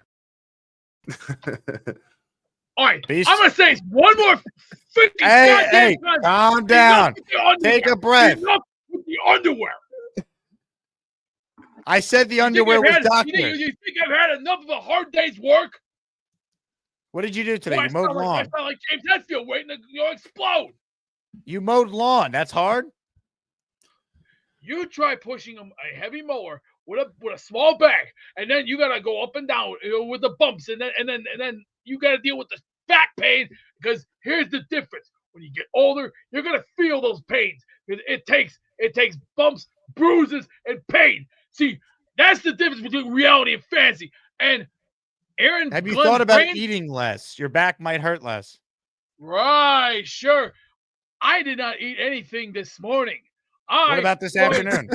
All right, Beast. I'm gonna say one more freaking Hey, goddamn time. calm down. Enough with the underwear. Take a breath. Enough with the underwear. I said the underwear was doctor. You think I've had enough of a hard day's work? What did you do today? Boy, You mowed lawn. I sound like James Hetfield waiting to explode. You mowed lawn. That's hard. You try pushing a heavy mower with a small bag, and then you gotta go up and down with the bumps, and then you gotta deal with the back pain. Because here's the difference: when you get older, you're gonna feel those pains. It takes bumps, bruises, and pain. See, that's the difference between reality and fantasy. And Aaron, Have you Glenn's thought about brain- eating less? Your back might hurt less. Right, sure. I did not eat anything this morning. What about this afternoon?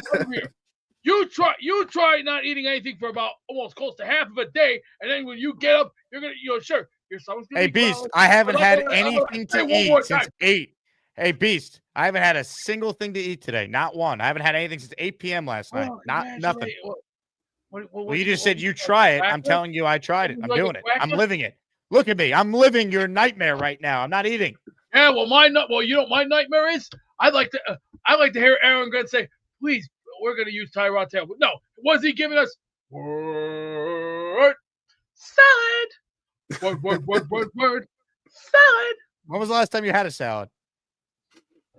You try not eating anything for about almost close to half of a day, and then when you get up, you're gonna, sure, your stomach's gonna Hey, be Beast, growling. I haven't But had I'm gonna anything say to one more eat since time. 8. Hey, Beast, I haven't had a single thing to eat today. Not one. I haven't had anything since 8 p.m. last night. Oh, Not nothing. What, You just said you try it. I'm telling you I tried it. I'm Like a doing it. I'm cracker? living it. Look at me. I'm living your nightmare right now. I'm not eating. Yeah, well, you know what my nightmare is? I'd like to hear Aaron Glenn say, please, we're gonna use Tyrod Taylor. No, was he giving us word salad? Word salad. When was the last time you had a salad?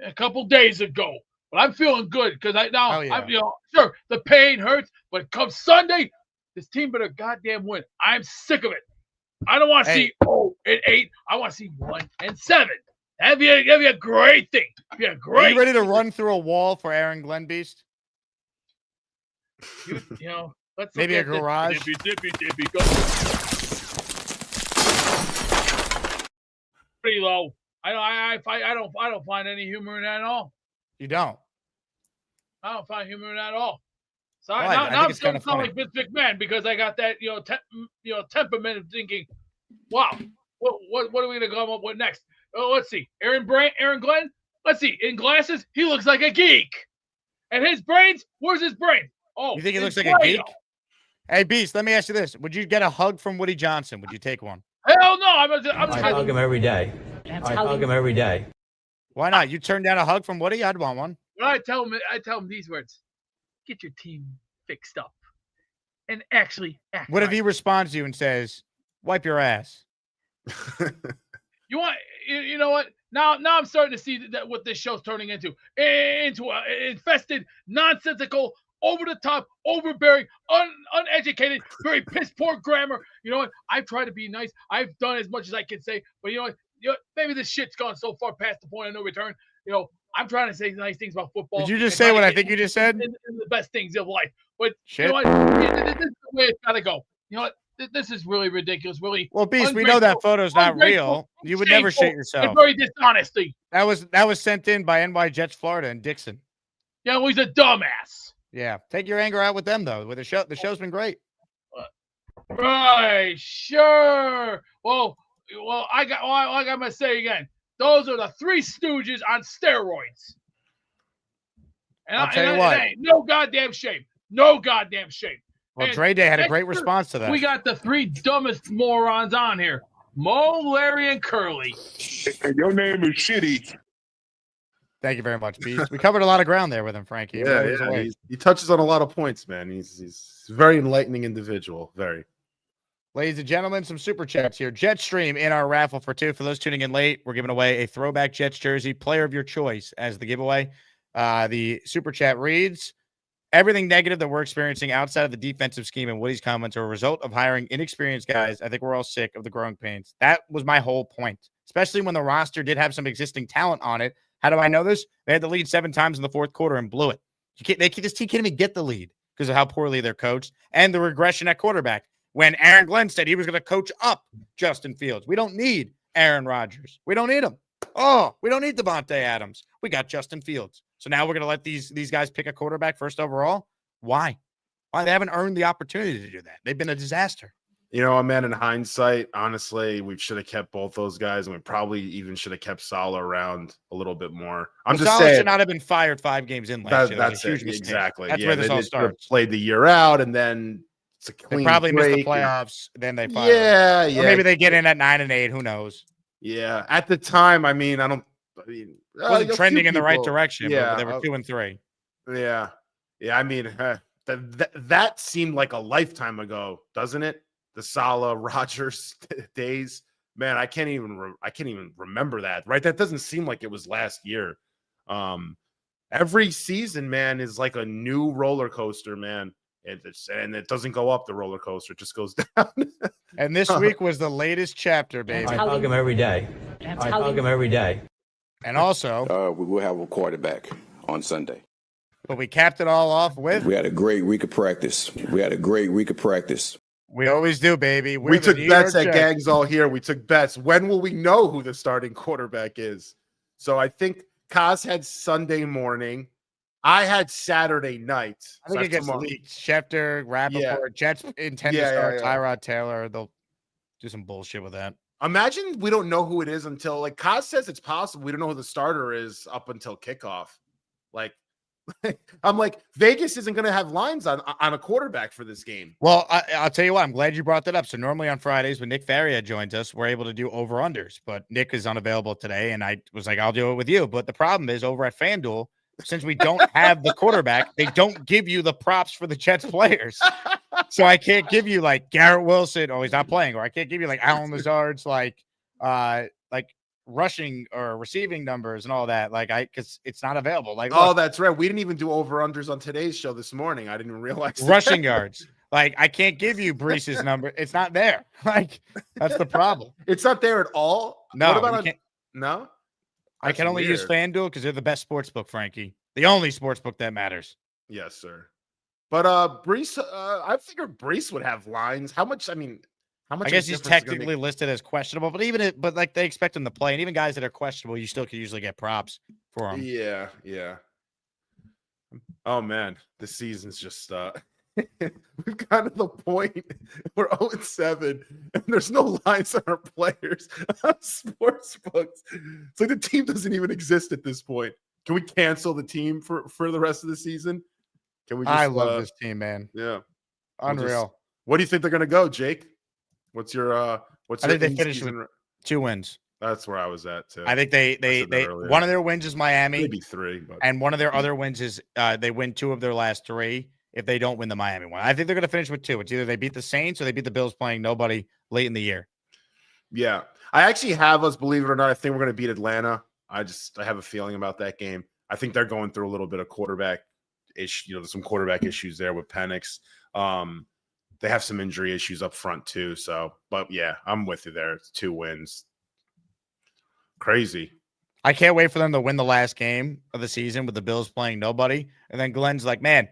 A couple days ago. But I'm feeling good because Oh, yeah. I'm sure the pain hurts, but come Sunday, this team better goddamn win. I'm sick of it. I don't want to see 0-8. I want to see 1-7. That'd be a great thing. That'd be a great. Are you ready to run through a wall for Aaron Glenn, Beast? You know, Let's Maybe look a at this. garage. Dippy, go. Pretty low. I don't find any humor in that at all. You don't. I don't find humor in that at all. So Why? now I think I'm it's starting kinda to sound funny. like Vince McMahon because I got that temperament of thinking, wow, what are we gonna come up with next? Oh, let's see, Aaron Glenn. Let's see, in glasses he looks like a geek, and his brains. Where's his brain? Oh, You think he in looks like a Play-Doh. geek? Hey, Beast, let me ask you this. Would you get a hug from Woody Johnson? Would you take one? Hell no! I'm I hug him every day. I hug him every day. Why not? You turn down a hug from Woody? I'd want one. When I tell him these words: get your team fixed up, and actually act. What if right. he responds to you and says, wipe your ass? You want you know what? Now I'm starting to see that what this show's turning into an infested, nonsensical, over the top, overbearing, uneducated, very piss poor grammar. You know what? I've tried to be nice. I've done as much as I can say, but you know what? Maybe this shit's gone so far past the point of no return. You know, I'm trying to say nice things about football. Did you just and say trying what to I get think you just said? in the best things of life. But Shit. you know what? This is the way it's got to go. You know what? This is really ridiculous. Really. Well, Beast, we know that photo's not real. You would never shit yourself. And very dishonesty. That was sent in by NY Jets Florida and Dixon. Yeah, well, he's a dumbass. Yeah. Take your anger out with them though. With the show's been great. Right, sure. Well, I got to say again. Those are the Three Stooges on steroids. And I'll tell you what. it ain't no goddamn shame. No goddamn shame. Well, And Dre Day had a next great year, response to that. We got the three dumbest morons on here: Mo, Larry, and Curly. And your name is Shitty. Thank you very much, Beast. We covered a lot of ground there with him, Frankie. Yeah. He touches on a lot of points, man. He's a very enlightening individual. Very. Ladies and gentlemen, some super chats here. Jetstream in our raffle for two. For those tuning in late, we're giving away a throwback Jets jersey, player of your choice as the giveaway. The super chat reads, everything negative that we're experiencing outside of the defensive scheme and Woody's comments are a result of hiring inexperienced guys. I think we're all sick of the growing pains. That was my whole point, especially when the roster did have some existing talent on it. How do I know this? They had the lead 7 times in the fourth quarter and blew it. This team can't even get the lead because of how poorly they're coached and the regression at quarterback. When Aaron Glenn said he was going to coach up Justin Fields. We don't need Aaron Rodgers. We don't need him. Oh, we don't need Devontae Adams. We got Justin Fields. So now we're going to let these guys pick a quarterback first overall? Why? They haven't earned the opportunity to do that. They've been a disaster. You know, man, in hindsight, honestly, we should have kept both those guys, and we probably even should have kept Saleh around a little bit more. I'm just saying, should not have been fired 5 games in last year. That's a huge it. mistake. Exactly. That's where this all starts. Played the year out, and then it's a clean They probably missed the break. playoffs. Then they fire. Yeah, Or yeah. maybe they get in at 9-8. Who knows? Yeah. At the time, I mean, It wasn't a trending few in the right people- direction. Yeah, But they were 2-3. Yeah. Yeah. I mean, that seemed like a lifetime ago, doesn't it? The Saleh Rodgers days, man. I can't even remember that. Right? That doesn't seem like it was last year. Every season, man, is like a new roller coaster, man. And it doesn't go up the roller coaster; it just goes down. And this week was the latest chapter, baby. I hug him every day. I hug him every day. And also, we will have a quarterback on Sunday. but we capped it all off with. We had a great week of practice. We always do, baby. We took New bets York at Jets. Gangs All Here. We took bets. When will we know who the starting quarterback is? So I think Kaz had Sunday morning. I had Saturday night. I think So it gets tomorrow. leaked. Schefter, Rappaport, Yeah. Jets intend to Yeah, start yeah. Tyrod Taylor. They'll do some bullshit with that. Imagine we don't know who it is until, like, Kaz says it's possible. We don't know who the starter is up until kickoff. Like, I'm like, Vegas isn't going to have lines on a quarterback for this game. Well, I'll tell you what. I'm glad you brought that up. So normally on Fridays when Nick Faria joins us, we're able to do over-unders. But Nick is unavailable today, and I was like, I'll do it with you. But the problem is over at FanDuel, since we don't have the quarterback, they don't give you the props for the Jets players. So I can't give you like Garrett Wilson. Oh, he's not playing. Or I can't give you like Alan Lazard's like rushing or receiving numbers and all that. Because it's not available. Like, Oh, look, that's right. We didn't even do over-unders on today's show this morning. I didn't realize that. rushing yards. Like, I can't give you Brees's number. It's not there. Like, that's the problem. It's not there at all? No, What about you on- can't- No? I can only use weird. FanDuel because they're the best sports book, Frankie. The only sports book that matters. Yes, sir. But Brees, I figured Brees would have lines. How much? I mean, how much? I guess he's technically listed as questionable, but like they expect him to play, and even guys that are questionable, you still could usually get props for them. Yeah, yeah. Oh man, this season's just we've gotten to the point we're 0-7 and there's no lines on our players on sports books. It's like the team doesn't even exist at this point. Can we cancel the team for the rest of the season? Can we just I love this team, man. Yeah. Unreal. What do you think they're gonna go, Jake? What's your I think they finished with 2 wins. That's where I was at too. I think they one of their wins is Miami. Maybe 3, but and one of their other wins is they win 2 of their last 3 if they don't win the Miami one. I think they're going to finish with 2. It's either they beat the Saints or they beat the Bills playing nobody late in the year. Yeah. I actually have us, believe it or not, I think we're going to beat Atlanta. I have a feeling about that game. I think they're going through a little bit of quarterback issue, there's some quarterback issues there with Penix. They have some injury issues up front too. So, but yeah, I'm with you there. It's 2 wins. Crazy. I can't wait for them to win the last game of the season with the Bills playing nobody. And then Glenn's like, man,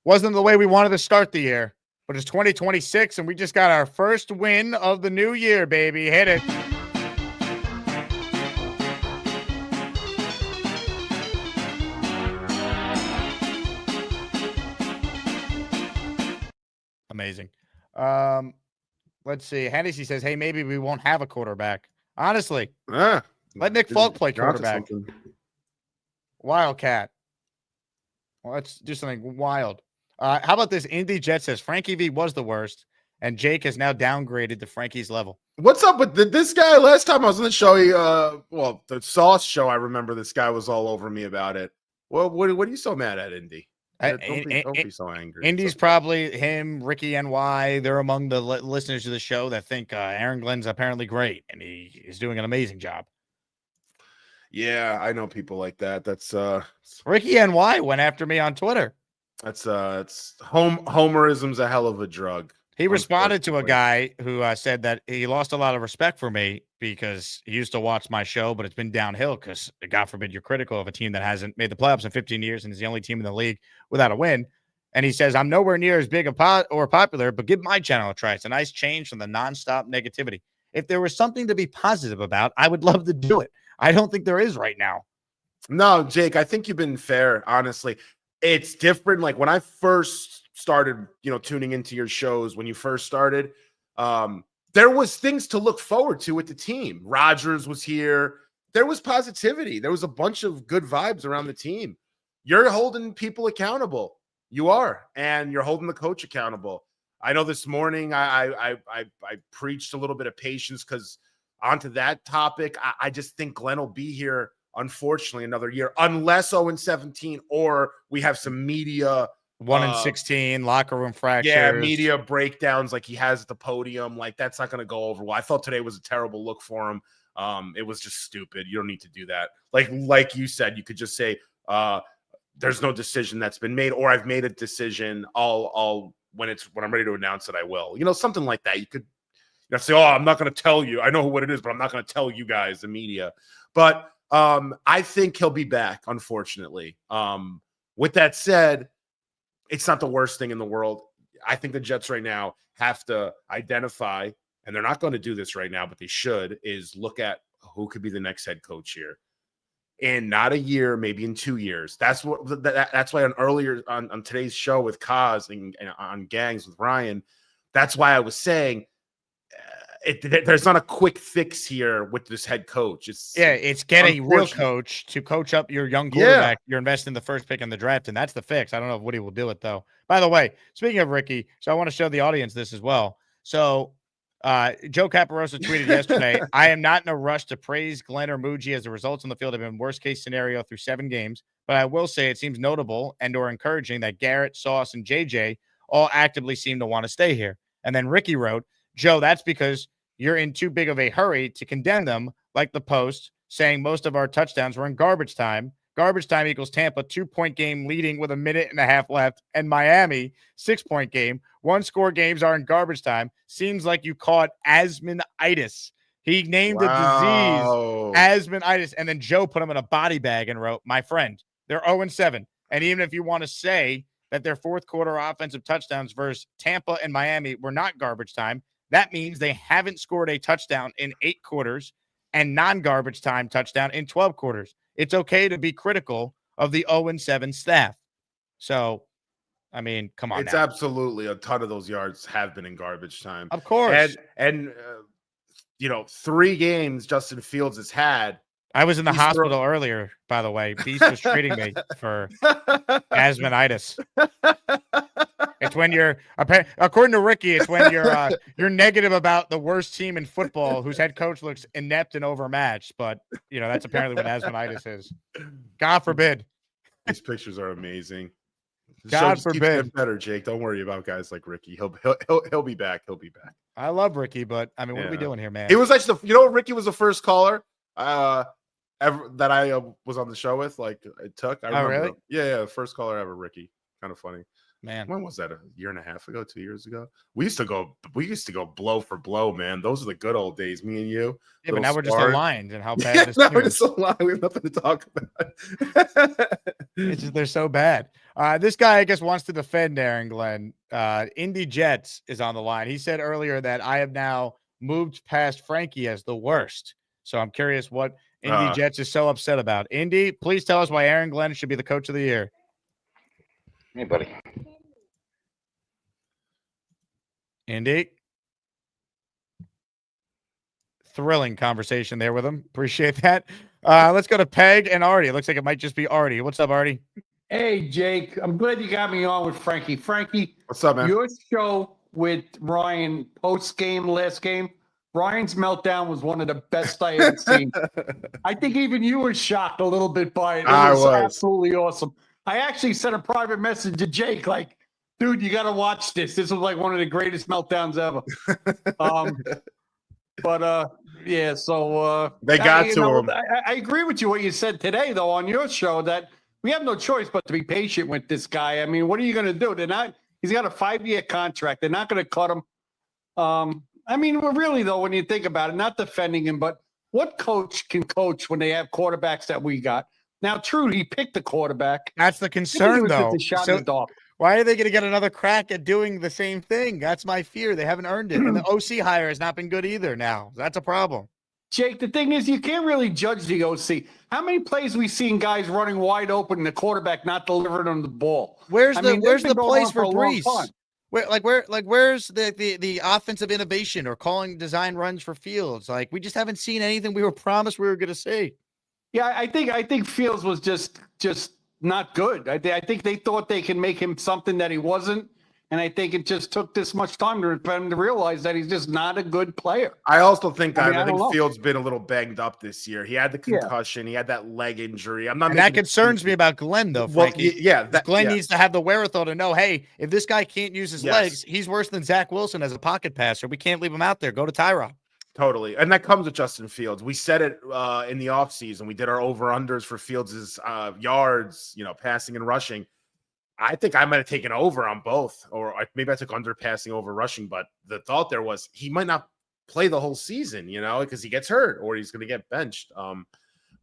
wasn't the way we wanted to start the year, but it's 2026 and we just got our first win of the new year, baby. Hit it. Amazing. Let's see. Hennessy says, hey, maybe we won't have a quarterback. Honestly, let Nick Folk play quarterback. Wildcat. Well, let's do something wild. How about this? Indy Jet says Frankie V was the worst, and Jake has now downgraded to Frankie's level. What's up with this guy? Last time I was on the show, the Sauce show, I remember this guy was all over me about it. Well, what are you so mad at, Indy? Don't be so angry. Indy's probably him, Ricky NY. They're among the listeners to the show that think Aaron Glenn's apparently great, and he is doing an amazing job. Yeah, I know people like that. That's Ricky NY went after me on Twitter. It's homerism's a hell of a drug. He responded to a guy who said that he lost a lot of respect for me because he used to watch my show, but it's been downhill because, God forbid, you're critical of a team that hasn't made the playoffs in 15 years and is the only team in the league without a win. And he says, I'm nowhere near as big or popular, but give my channel a try. It's a nice change from the nonstop negativity. If there was something to be positive about, I would love to do it. I don't think there is right now. No, Jake, I think you've been fair, honestly. It's different. Like when I first started, tuning into your shows when you first started, there was things to look forward to with the team. Rodgers was here. There was positivity. There was a bunch of good vibes around the team. You're holding people accountable. You are, and you're holding the coach accountable. I know this morning I preached a little bit of patience because onto that topic, I just think Glenn will be here, unfortunately, another year, unless 0-17 or we have some media 1-16 locker room fractures. Yeah, media breakdowns like he has at the podium. Like that's not going to go over well. I thought today was a terrible look for him. It was just stupid. You don't need to do that. Like you said, you could just say there's no decision that's been made, or I've made a decision. I'll when I'm ready to announce it, I will. Something like that. You could say, oh, I'm not going to tell you. I know what it is, but I'm not going to tell you guys, the media. But I think he'll be back, unfortunately. With that said, it's not the worst thing in the world. I think the Jets right now have to identify, and they're not going to do this right now, but they should, is look at who could be the next head coach here. In not a year, maybe in 2 years. That's why on today's show with Kaz and on Gangs with Ryan, that's why I was saying there's not a quick fix here with this head coach. It's get a real coach to coach up your young quarterback. You're investing in the first pick in the draft, and that's the fix. I don't know if Woody will do it, though. By the way, speaking of Ricky, so I want to show the audience this as well. So Joe Caparosa tweeted yesterday, I am not in a rush to praise Glenn or Muji as the results on the field have been worst-case scenario through 7 games, but I will say it seems notable and or encouraging that Garrett, Sauce, and JJ all actively seem to want to stay here. And then Ricky wrote, Joe, that's because you're in too big of a hurry to condemn them, like the Post, saying most of our touchdowns were in garbage time. Garbage time equals Tampa 2-point game leading with 1.5 minutes left, and Miami 6-point game. 1-score games are in garbage time. Seems like you caught Asmanitis. He named the disease Asmanitis, and then Joe put him in a body bag and wrote, my friend, they're 0-7. And even if you want to say that their fourth quarter offensive touchdowns versus Tampa and Miami were not garbage time. That means they haven't scored a touchdown in 8 quarters and non-garbage time touchdown in 12 quarters. It's okay to be critical of the 0-7 staff. So, I mean, come on. It's now. absolutely a ton of those yards have been in garbage time. Of course. And 3 games Justin Fields has had. I was in the hospital earlier, by the way. Beast was treating me for asmanitis. It's when you're, according to Ricky, it's when you're negative about the worst team in football whose head coach looks inept and overmatched. But, that's apparently what asmanitis is. God forbid. These pictures are amazing. God Keeps forbid. getting better, Jake. Don't worry about guys like Ricky. He'll be back. He'll be back. I love Ricky, but, I mean, what are we doing here, man? He was actually, Ricky was the first caller ever that I was on the show with. Like, it took. I remember. Really? Yeah, first caller ever, Ricky. Kind of funny. Man, when was that? A year and a half ago? 2 years ago? We used to go blow for blow, man. Those are the good old days. Me and you. Yeah, but now we're just sparring. aligned and how bad this now team we're is. just aligned. We have nothing to talk about. It's just, they're so bad. This guy, I guess, wants to defend Aaron Glenn. Indy Jets is on the line. He said earlier that I have now moved past Frankie as the worst. So I'm curious what Indy Jets is so upset about. Indy, please tell us why Aaron Glenn should be the coach of the year. Hey, buddy. Indy. Thrilling conversation there with him. Appreciate that. Let's go to Peg and Artie. It looks like it might just be Artie. What's up, Artie? Hey, Jake. I'm glad you got me on with Frankie. Frankie, what's up, man? Your show with Ryan post-game, last game, Ryan's meltdown was one of the best I ever seen. I think even you were shocked a little bit by it. It was absolutely awesome. I actually sent a private message to Jake, like, dude, you got to watch this. This was like one of the greatest meltdowns ever. Yeah, so they got to him. I agree with you what you said today, though, on your show, that we have no choice but to be patient with this guy. I mean, what are you going to do? He's got a 5-year contract. They're not going to cut him. I mean, really, though, when you think about it, not defending him, but what coach can coach when they have quarterbacks that we got? Now, true, he picked the quarterback. That's the concern, though. So, why are they going to get another crack at doing the same thing? That's my fear. They haven't earned it. And the OC hire has not been good either now. That's a problem. Jake, the thing is, you can't really judge the OC. How many plays we seen guys running wide open and the quarterback not delivering them the ball? Where's the place for Brees? Where's the offensive innovation or calling design runs for Fields? Like, we just haven't seen anything we were promised we were going to see. Yeah, I think Fields was just not good. I think they thought they can make him something that he wasn't, and I think it just took this much time for him to realize that he's just not a good player. I also think I don't know. Fields been a little banged up this year. He had the concussion. He had that leg injury. I'm not. And that concerns me about Glenn, though, Frankie. Glenn needs to have the wherewithal to know, hey, if this guy can't use his legs, he's worse than Zach Wilson as a pocket passer. We can't leave him out there. Go to Tyrod. Totally. And that comes with Justin Fields. We said it in the offseason. We did our over-unders for Fields' yards, passing and rushing. I think I might have taken over on both, or maybe I took under passing over rushing, but the thought there was he might not play the whole season, because he gets hurt or he's going to get benched.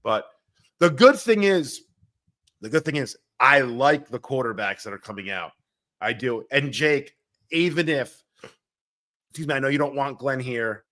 But the good thing is I like the quarterbacks that are coming out. I do. And Jake, even if, I know you don't want Glenn here.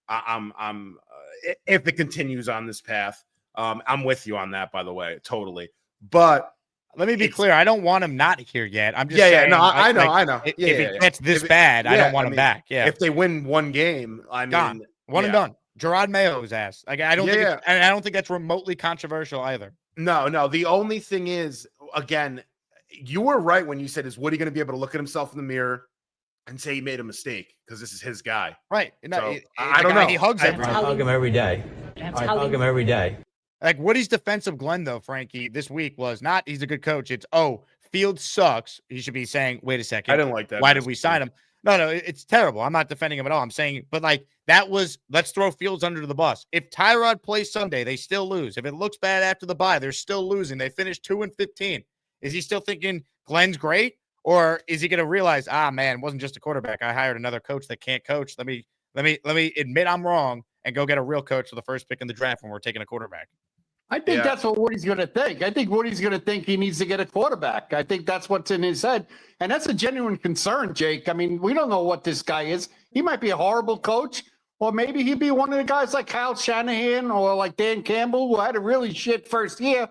If it continues on this path, I'm with you on that, by the way, totally. But let me be clear. I don't want him not here yet. I'm just saying. No, I know. If it gets this bad, I don't want him back. Yeah. If they win one game, Gone. One and done. Gerard Mayo's ass. Like, I don't think that's remotely controversial either. No. The only thing is, again, you were right when you said, is Woody going to be able to look at himself in the mirror and say he made a mistake because this is his guy? Right. So, I don't know. He hugs I hug him every day. I hug him every day. Like, Woody's defensive Glenn, though, Frankie, this week was not he's a good coach. It's, Fields sucks. He should be saying, wait a second. I didn't like that. Why did we sign him? No, it's terrible. I'm not defending him at all. I'm saying, but like, that was, let's throw Fields under the bus. If Tyrod plays Sunday, they still lose. If it looks bad after the bye, they're still losing. They finished 2-15. Is he still thinking Glenn's great? Or is he going to realize, man, it wasn't just a quarterback. I hired another coach that can't coach. Let me admit I'm wrong and go get a real coach for the first pick in the draft when we're taking a quarterback. I think that's what Woody's going to think. I think Woody's going to think he needs to get a quarterback. I think that's what's in his head. And that's a genuine concern, Jake. I mean, we don't know what this guy is. He might be a horrible coach, or maybe he'd be one of the guys like Kyle Shanahan or like Dan Campbell, who had a really shit first year,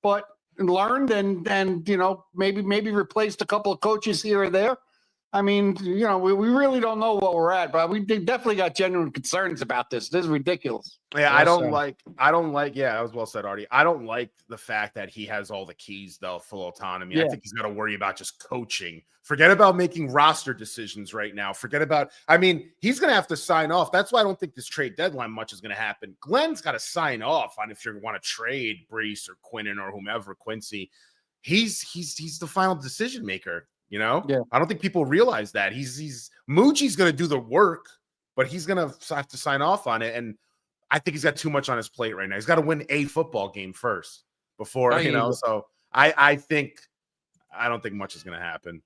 but learned and maybe replaced a couple of coaches here or there. I mean, we really don't know what we're at, but we definitely got genuine concerns about this. This is ridiculous. Yeah, I don't like, yeah, that was well said, Artie. I don't like the fact that he has all the keys, though, full autonomy. Yeah. I think he's got to worry about just coaching. Forget about making roster decisions right now. He's going to have to sign off. That's why I don't think this trade deadline much is going to happen. Glenn's got to sign off on if you want to trade Brees or Quinnen or whomever, Quincy. He's the final decision maker. Yeah. I don't think people realize that he's Muji's going to do the work, but he's going to have to sign off on it. And I think he's got too much on his plate right now. He's got to win a football game first before, so I don't think much is going to happen.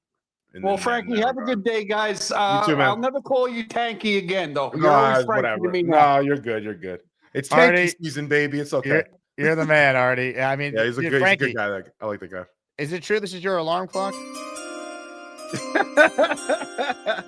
Well, Frankie, have a good day, guys. You too, man. I'll never call you Tanky again, though. You're always Frankie to me now. No, you're good. You're good. It's Tanky season, baby. It's okay. You're the man, Artie. I mean, yeah, he's a good guy. I like the guy. Is it true this is your alarm clock?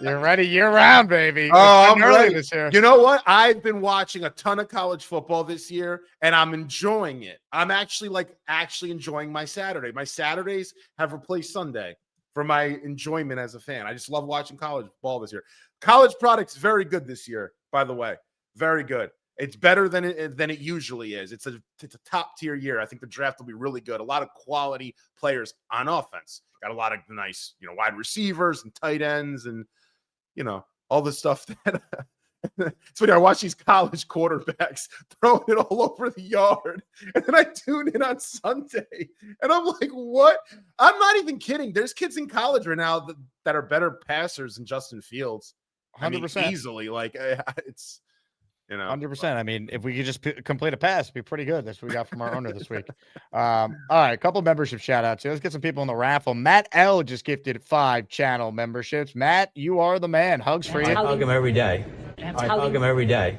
You're ready year round, baby. Oh, I'm early ready this year. You know what? I've been watching a ton of college football this year, and I'm enjoying it. I'm actually enjoying my Saturday. My Saturdays have replaced Sunday for my enjoyment as a fan. I just love watching college ball this year. College product's very good this year, by the way. Very good. It's better than it usually is. It's a top tier year. I think the draft will be really good. A lot of quality players on offense. Got a lot of nice, wide receivers and tight ends and, all the stuff that it's funny. I watch these college quarterbacks throwing it all over the yard. And then I tune in on Sunday and I'm like, what? I'm not even kidding. There's kids in college right now that are better passers than Justin Fields. 100%. Easily. It's, 100%. I mean, if we could just complete a pass, it'd be pretty good. That's what we got from our owner this week. All right, a couple membership shout outs here. Let's get some people in the raffle. Matt L just gifted 5 channel memberships. Matt, you are the man. Hugs for you. I hug him every day. I hug him every day.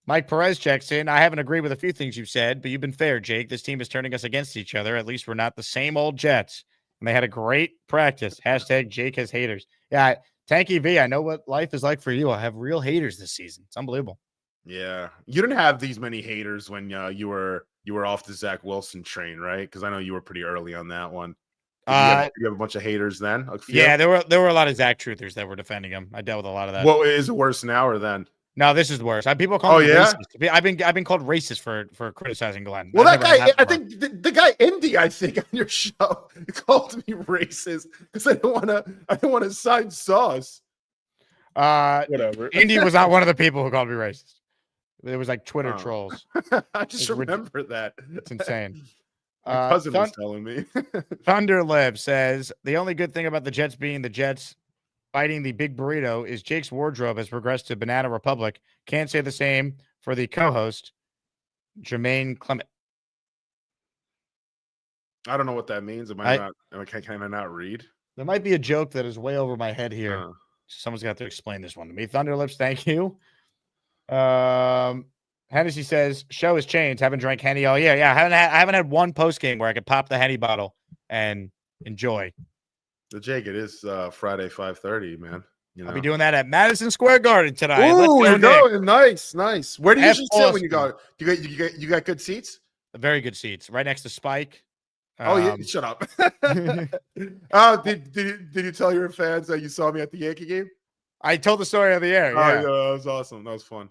Mike Perez checks in. I haven't agreed with a few things you've said, but you've been fair, Jake. This team is turning us against each other. At least we're not the same old Jets. And they had a great practice. Hashtag Jake has haters. Yeah, Tanky V, I know what life is like for you. I have real haters this season. It's unbelievable. Yeah, you didn't have these many haters when you were off the Zach Wilson train, right? Because I know you were pretty early on that one. You have a bunch of haters then. Yeah, there were a lot of Zach truthers that were defending him. I dealt with a lot of that. What is it worse now or then? No, this is worse. People call me racist. I've been called racist for criticizing Glenn. Well, that guy, I think the guy Indy, I think on your show called me racist because I didn't want to sign Sauce. Whatever. Indy was not one of the people who called me racist. There was Twitter trolls. I just remember that. It's insane. My cousin was telling me. Thunderlib says the only good thing about the Jets being the Jets fighting the big burrito is Jake's wardrobe has progressed to Banana Republic. Can't say the same for the co-host, Jermaine Clement. I don't know what that means. Can I not read? There might be a joke that is way over my head here. Someone's got to explain this one to me. Thunderlips, thank you. Hennessy says show has changed. Haven't drank Henny all year. Yeah, I haven't had one post game where I could pop the Henny bottle and enjoy. The Jake, it is Friday 5:30, man. I'll be doing that at Madison Square Garden tonight. Ooh, you're going. Nice. Where do you usually sit when you go? You got good seats? Very good seats, right next to Spike. Yeah, shut up. Did you tell your fans that you saw me at the Yankee game? I told the story on the air. Yeah, that was awesome. That was fun.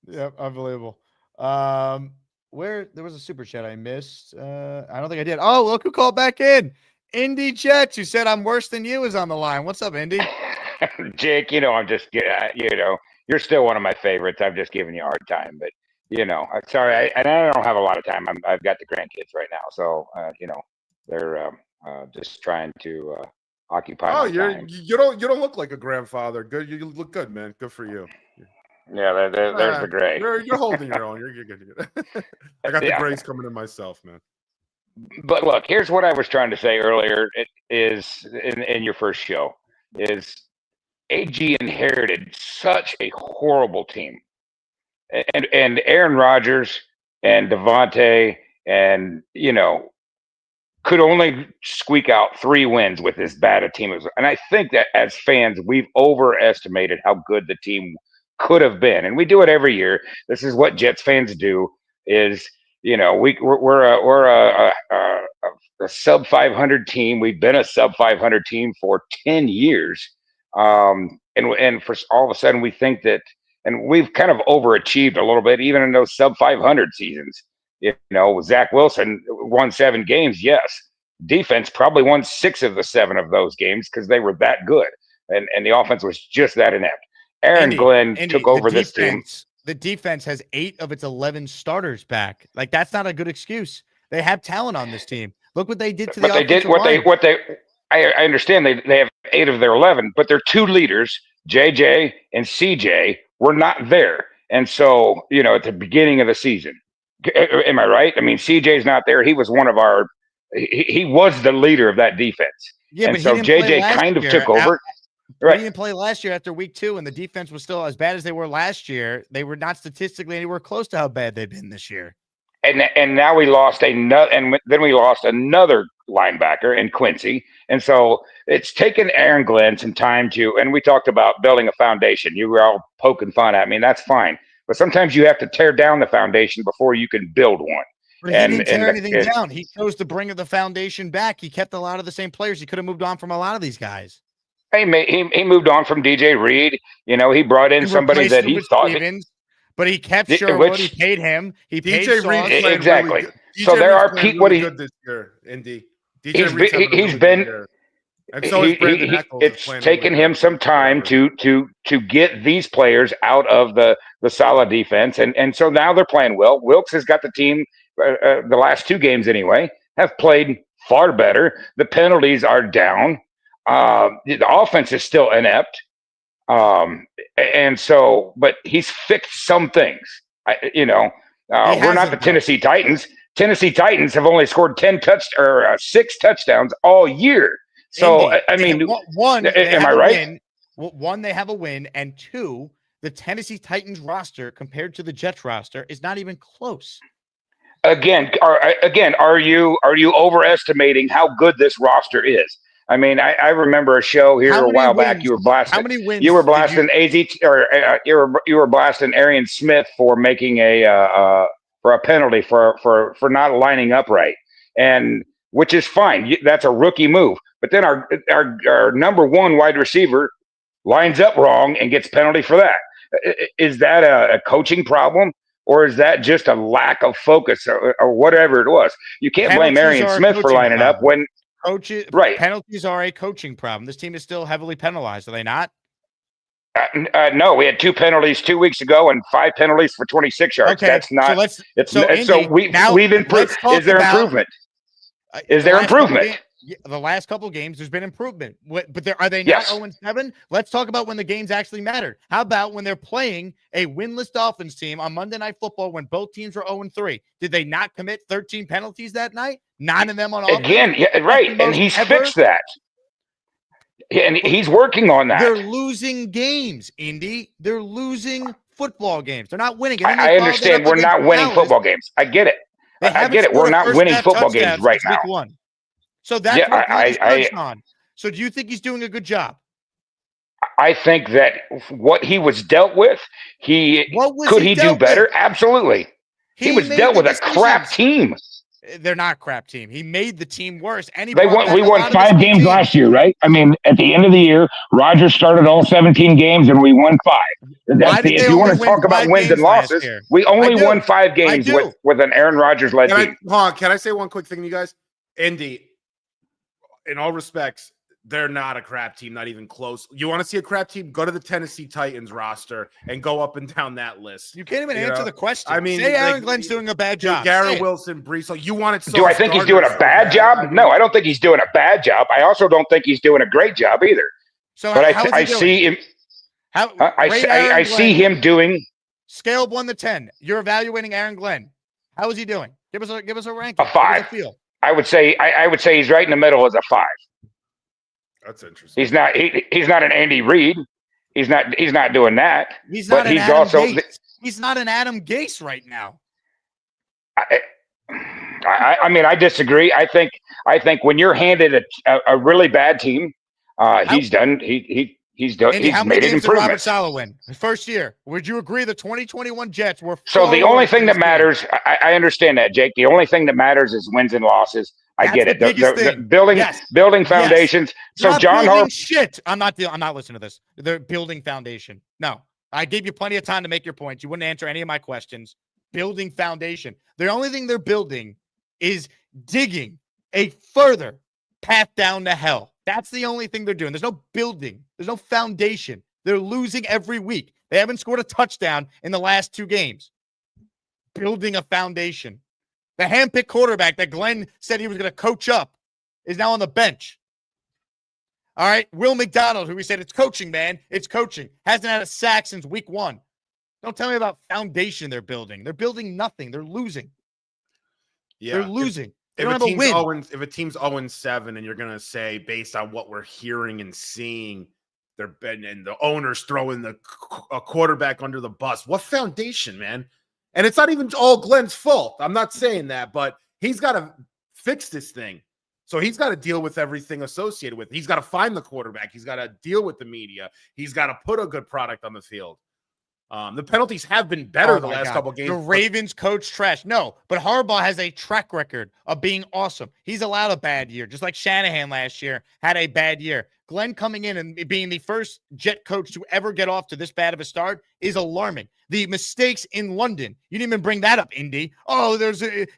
Yep, unbelievable. Where there was a super chat I missed. I don't think I did. Oh, look who called back in. Indy Jets, who said I'm worse than you, is on the line. What's up, Indy? Jake, I'm just, you're still one of my favorites. I'm just giving you a hard time, but I'm sorry. I don't have a lot of time. I've got the grandkids right now. So, they're just trying to occupy my time. You don't look like a grandfather. Good. You look good, man. Good for you. Yeah, there's the gray. You're holding your own. You're good. I got the grays coming in myself, man. But look, here's what I was trying to say earlier. It is in your first show is AG inherited such a horrible team, and Aaron Rodgers and Devontae and could only squeak out 3 wins with as bad a team as. And I think that as fans, we've overestimated how good the team could have been, and we do it every year. This is what Jets fans do. Is we're a sub 500 team. We've been a sub 500 team for 10 years, and for all of a sudden we think that, and we've kind of overachieved a little bit, even in those sub 500 seasons. Zach Wilson won 7 games. Yes, defense probably won 6 of the 7 of those games because they were that good, and the offense was just that inept. Aaron Glenn took over this team. The defense has 8 of its 11 starters back. Like, that's not a good excuse. They have talent on this team. Look what they did to the offensive line. I understand they have 8 of their 11, but their 2 leaders, JJ and CJ, were not there. And so, at the beginning of the season, am I right? I mean, CJ's not there. He was one of our. He was the leader of that defense. Yeah, and but so JJ kind of took over. Right. He didn't play last year after week 2, and the defense was still as bad as they were last year. They were not statistically anywhere close to how bad they've been this year. And now we lost another, and then we lost another linebacker in Quincy. And so it's taken Aaron Glenn some time and we talked about building a foundation. You were all poking fun at me, and that's fine. But sometimes you have to tear down the foundation before you can build one. But he didn't tear anything down. He chose to bring the foundation back. He kept a lot of the same players. He could have moved on from a lot of these guys. He moved on from DJ Reed. He brought in somebody that he thought. But he kept Sherwood. He paid him. He paid DJ Reed exactly. Really so there are people. Good this year, Indy. He's been. And so it's taken him some time to get these players out of the solid defense, and so now they're playing well. Wilkes has got the team. The last 2 games anyway have played far better. The penalties are down. The offense is still inept. And so, but he's fixed some things. We're not the Tennessee Titans. Tennessee Titans have only scored 6 touchdowns all year. So, I mean, one, am I right? One, they have a win, and 2, the Tennessee Titans roster compared to the Jets roster is not even close. Are you overestimating how good this roster is? I mean, I remember a show here a while back. You were blasting. How many wins? You were blasting you were blasting Arian Smith for making a penalty for not lining up right, and which is fine. That's a rookie move. But then our number 1 wide receiver lines up wrong and gets penalty for that. Is that a coaching problem? Or is that just a lack of focus or whatever it was? You can't blame Arian Smith for lining up when penalties are a coaching problem. This team is still heavily penalized, are they not? No, we had 2 penalties 2 weeks ago and 5 penalties for 26 yards. Okay, that's not. We've improved. Is there improvement? Is there improvement? The last couple games, there's been improvement. Are they not 0-7? Let's talk about when the games actually mattered. How about when they're playing a winless Dolphins team on Monday Night Football when both teams were 0-3? Did they not commit 13 penalties that night? 9 of them on offense? Again, right. And he's fixed that. And he's working on that. They're losing games, Indy. They're losing football games. They're not winning. I understand we're not winning football games. I get it. I get it. We're not winning football games right now. Week 1. So that's what he's on. So do you think he's doing a good job? I think that what he was dealt with, could he do better? Absolutely. He was dealt with a crap team. They're not crap team. He made the team worse. And we won 5 games last year, right? I mean, at the end of the year, Rodgers started all 17 games and we won 5. If you want to talk about wins and losses, we only won 5 games with an Aaron Rodgers-led team. Can I say one quick thing, you guys? Indy, in all respects, they're not a crap team, not even close. You want to see a crap team? Go to the Tennessee Titans roster and go up and down that list. You can't even answer the question. I mean, say Aaron Glenn's doing a bad job. Garrett Wilson, Brees. So you want it? Do I think he's doing a bad job? No, I don't think he's doing a bad job. I also don't think he's doing a great job either. So, but I see him. I see him doing. Scale of 1 to 10. You're evaluating Aaron Glenn. How is he doing? Give us a ranking. A 5. I would say he's right in the middle as a 5. That's interesting. He's not an Andy Reid. He's not doing that. He's not Adam Gase right now. I mean, I disagree. I think when you're handed a really bad team, he's done. He's done. Andy, He's how many made games did Robert improvements. Saleh win? His first year. Would you agree the 2021 Jets were So far the only worse thing than that this team? matters, I understand that, Jake. The only thing that matters is wins and losses. I That's get the it. biggest The thing. building Yes. building Yes. foundations. You're So not John building Harbaugh. shit. I'm not listening to this. They're building foundation. No, I gave you plenty of time to make your points. You wouldn't answer any of my questions. Building foundation. The only thing they're building is digging a further path down to hell. That's the only thing they're doing. There's no building. There's no foundation. They're losing every week. They haven't scored a touchdown in the last 2 games. Building a foundation. The handpicked quarterback that Glenn said he was going to coach up is now on the bench. All right. Will McDonald, who we said it's coaching, man. It's coaching. Hasn't had a sack since week 1. Don't tell me about foundation they're building. They're building nothing. They're losing. Yeah, They're losing. They If don't a have a team's win. if a team's 0-7, and you're gonna say based on what we're hearing and seeing, they're and the owner's throwing a quarterback under the bus. What foundation, man? And it's not even all Glenn's fault. I'm not saying that, but he's got to fix this thing. So he's got to deal with everything associated with it. He's got to find the quarterback. He's got to deal with the media. He's got to put a good product on the field. The penalties have been better the last couple games. The Ravens coach trash. No, but Harbaugh has a track record of being awesome. He's allowed a bad year, just like Shanahan last year had a bad year. Glenn coming in and being the first Jet coach to ever get off to this bad of a start is alarming. The mistakes in London, you didn't even bring that up, Indy. Oh,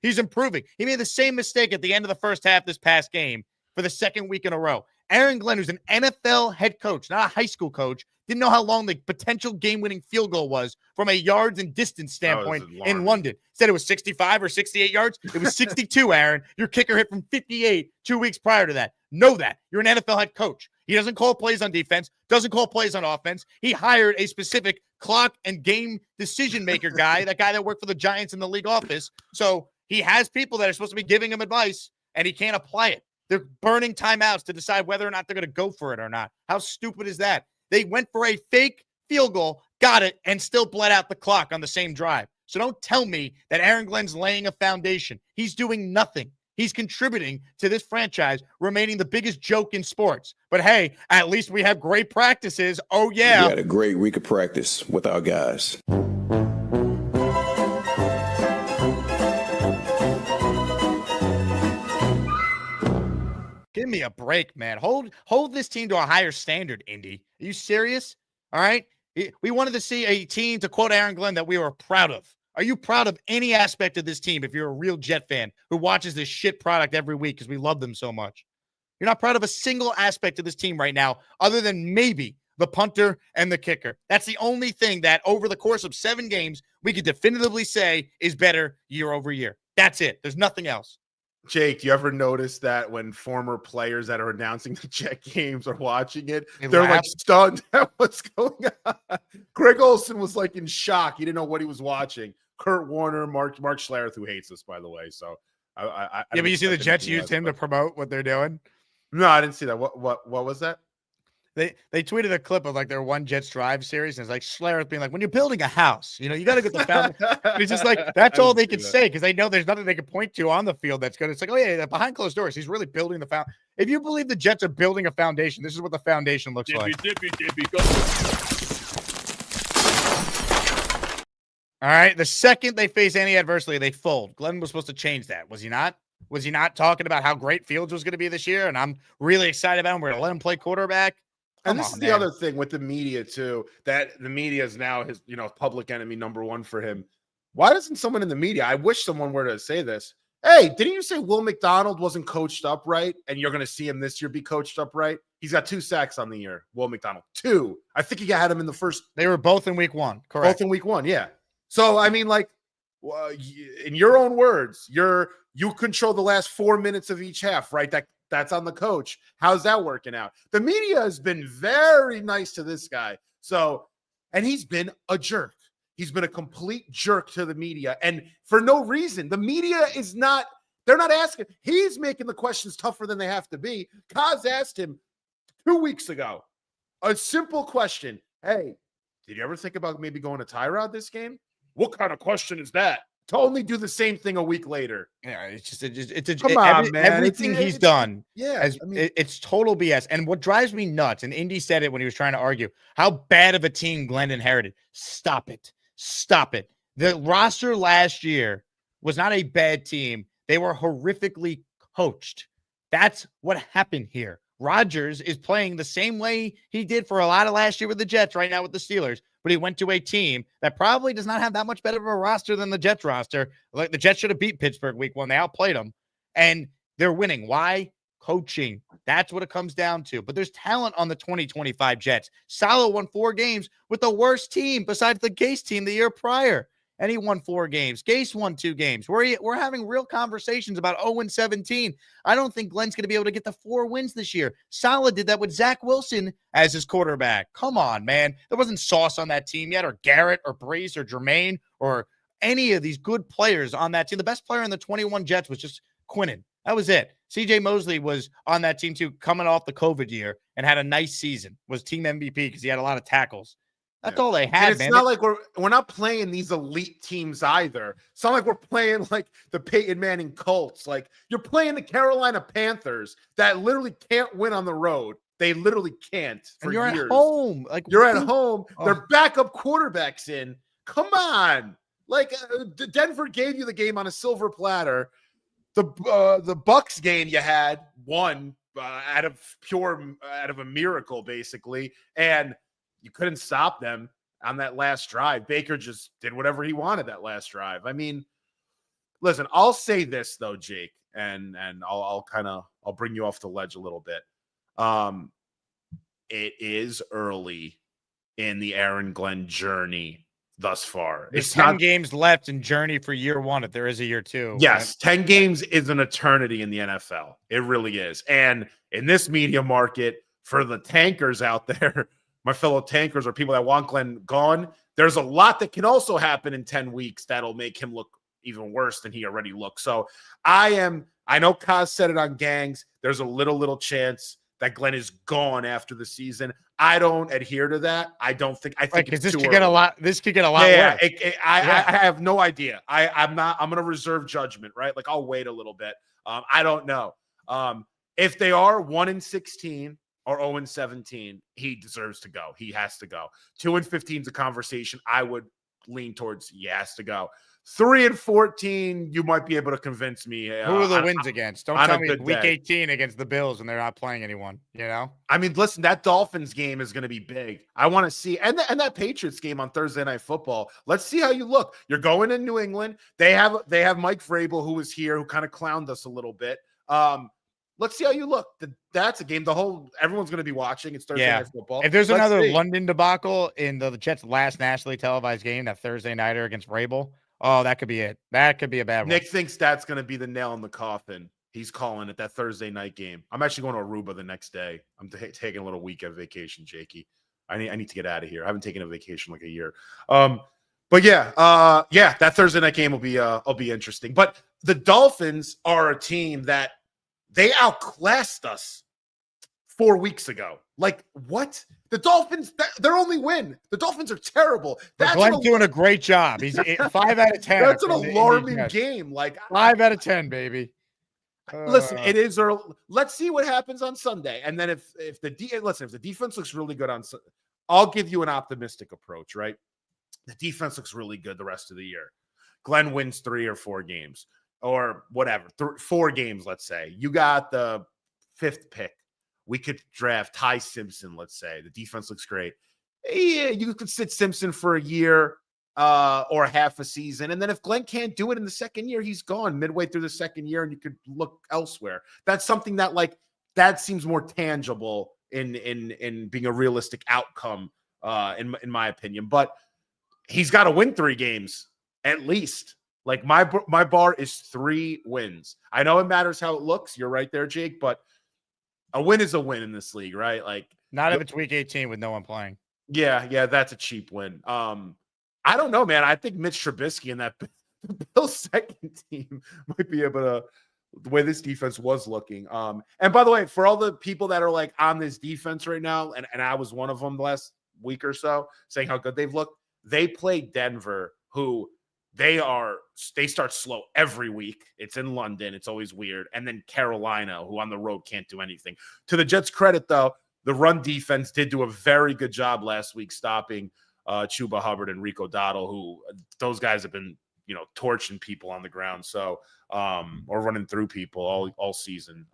he's improving. He made the same mistake at the end of the first half this past game for the second week in a row. Aaron Glenn, who's an NFL head coach, not a high school coach, didn't know how long the potential game-winning field goal was from a yards and distance standpoint in London. Said it was 65 or 68 yards. It was 62, Aaron. Your kicker hit from 58 2 weeks prior to that. Know that. You're an NFL head coach. He doesn't call plays on defense, doesn't call plays on offense. He hired a specific clock and game decision-maker guy, that guy that worked for the Giants in the league office. So he has people that are supposed to be giving him advice, and he can't apply it. They're burning timeouts to decide whether or not they're going to go for it or not. How stupid is that? They went for a fake field goal, got it, and still bled out the clock on the same drive. So don't tell me that Aaron Glenn's laying a foundation. He's doing nothing. He's contributing to this franchise remaining the biggest joke in sports. But hey, at least we have great practices. Oh, yeah. We had a great week of practice with our guys. Give me a break, man. Hold this team to a higher standard, Indy. Are you serious? All right. We wanted to see a team, to quote Aaron Glenn, that we were proud of. Are you proud of any aspect of this team if you're a real Jet fan who watches this shit product every week because we love them so much? You're not proud of a single aspect of this team right now other than maybe the punter and the kicker. That's the only thing that over the course of 7 games we could definitively say is better year over year. That's it. There's nothing else. Jake, do you ever notice that when former players that are announcing the Jet games are watching it, They they're laugh. like stunned at what's going on? Greg Olson was like in shock. He didn't know what he was watching. Kurt Warner, Mark Schlereth, who hates us, by the way. So I Yeah, but you see the expect Jets anything use less, him to but- promote what they're doing. No, I didn't see that. What was that? They tweeted a clip of like their One Jets Drive series, and it's like Schlereth being like, when you're building a house, you got to get the foundation. It's just like that's all they can say because they know there's nothing they can point to on the field that's good. It's like, oh yeah, behind closed doors, he's really building the foundation. If you believe the Jets are building a foundation, this is what the foundation looks like. Dippy, go. All right, the second they face any adversity, they fold. Glenn was supposed to change that, was he not? Was he not talking about how great Fields was going to be this year? And I'm really excited about him. We're going to let him play quarterback. And this is the other thing with the media too, that the media is now his, public enemy number 1 for him. Why doesn't someone in the media, I wish someone were to say this. Hey, didn't you say Will McDonald wasn't coached up right? And you're going to see him this year be coached up right? He's got 2 sacks on the year, Will McDonald. 2. I think he had him in the first. They were both in week 1. Correct. Both in week 1. Yeah. So, I mean, like, in your own words, you control the last 4 minutes of each half, right? That's on the coach. How's that working out? The media has been very nice to this guy. So, and he's been a jerk. He's been a complete jerk to the media. And for no reason, the media they're not asking. He's making the questions tougher than they have to be. Kaz asked him 2 weeks ago, a simple question. Hey, did you ever think about maybe going to Tyrod this game? What kind of question is that? to only do the same thing a week later. Yeah, it's Come on, man. Everything he's done. Yeah, It's total BS. And what drives me nuts, and Indy said it when he was trying to argue how bad of a team Glenn inherited. Stop it. Stop it. The roster last year was not a bad team. They were horrifically coached. That's what happened here. Rodgers is playing the same way he did for a lot of last year with the Jets right now with the Steelers, but he went to a team that probably does not have that much better of a roster than the Jets roster. Like the Jets should have beat Pittsburgh week 1. They outplayed them, and they're winning. Why? Coaching. That's what it comes down to. But there's talent on the 2025 Jets. Saleh won 4 games with the worst team besides the Gase team the year prior. And he won 4 games. Gase won 2 games. We're having real conversations about 0-17. I don't think Glenn's going to be able to get the 4 wins this year. Saleh did that with Zach Wilson as his quarterback. Come on, man. There wasn't Sauce on that team yet, or Garrett, or Brees, or Jermaine, or any of these good players on that team. The best player in the 21 Jets was just Quinnen. That was it. CJ Mosley was on that team too, coming off the COVID year, and had a nice season, was team MVP because he had a lot of tackles. That's all they had, And it's man. not like we're not playing these elite teams either. It's not like we're playing like the Peyton Manning Colts. Like you're playing the Carolina Panthers that literally can't win on the road. They literally can't for And you're years. at home. Like You're at home. Oh. Their backup quarterbacks in. Come on. Like Denver gave you the game on a silver platter. The Bucks game you had won out of a miracle, basically, and you couldn't stop them on that last drive. Baker just did whatever he wanted that last drive. I mean, listen, I'll say this though, Jake, and I'll bring you off the ledge a little bit. It is early in the Aaron Glenn journey thus far. There's It's 10 not games left in journey for year 1 if there is a year 2. Yes, 10 games is an eternity in the NFL. It really is. And in this media market, for the tankers out there, my fellow tankers or people that want Glenn gone, there's a lot that can also happen in 10 weeks that'll make him look even worse than he already looks. So I know Kaz said it on Gangs. There's a little chance that Glenn is gone after the season. I don't adhere to that. I think Because it's this too could early. get a lot. This could get a lot Yeah, worse. I have no idea. I'm going to reserve judgment, right? Like I'll wait a little bit. I don't know. If they are 1-16 or 0-17, he deserves to go. He has to go. 2-15 is a conversation I would lean towards. He has to go. 3-14, you might be able to convince me. Who are the wins against? Don't on tell a me good week day. 18 against the Bills and they're not playing anyone, you know? I mean, listen, that Dolphins game is going to be big. I want to see, and that Patriots game on Thursday Night Football. Let's see how you look. You're going in New England. They have Mike Vrabel, who was here, who kind of clowned us a little bit. Let's see how you look. That's a game. Everyone's going to be watching. It's Thursday Night Football. If there's Let's another see. London debacle in the Jets' last nationally televised game, that Thursday nighter against Vrabel, oh, that could be it. That could be a bad one. Nick thinks that's going to be the nail in the coffin. He's calling it that Thursday night game. I'm actually going to Aruba the next day. I'm taking a little weekend vacation, Jakey. I need to get out of here. I haven't taken a vacation like a year. But that Thursday night game will be interesting. But the Dolphins are a team that they outclassed us 4 weeks ago. Like what? The Dolphins, their only win. The Dolphins are terrible. But Glenn's doing a great job. He's 5 out of 10. That's an from the alarming Indians. game. Like 5 out of 10, baby. Listen, it is early. Let's see what happens on Sunday. And then if the defense looks really good on Sunday, I'll give you an optimistic approach, right? The defense looks really good the rest of the year. Glenn wins 3 or 4 games or whatever, 4 games, let's say. You got the 5th pick. We could draft Ty Simpson, let's say. The defense looks great. Yeah, you could sit Simpson for a year or half a season. And then if Glenn can't do it in the second year, he's gone midway through the second year and you could look elsewhere. That's something that seems more tangible in being a realistic outcome in my opinion. But he's got to win 3 games at least. Like my bar is 3 wins. I know it matters how it looks. You're right there, Jake, but a win is a win in this league, right? Like not if it's week 18 with no one playing. Yeah, that's a cheap win. I don't know, man. I think Mitch Trubisky and that Bills second team might be able to, the way this defense was looking. And by the way, for all the people that are like on this defense right now, and I was one of them the last week or so, saying how good they've looked, they played Denver, who they start slow every week. It's in London. It's always weird. And then Carolina, who on the road can't do anything. To the Jets' credit, though, the run defense did do a very good job last week stopping Chuba Hubbard and Rico Dottle, who those guys have been, torching people on the ground. So, or running through people all season.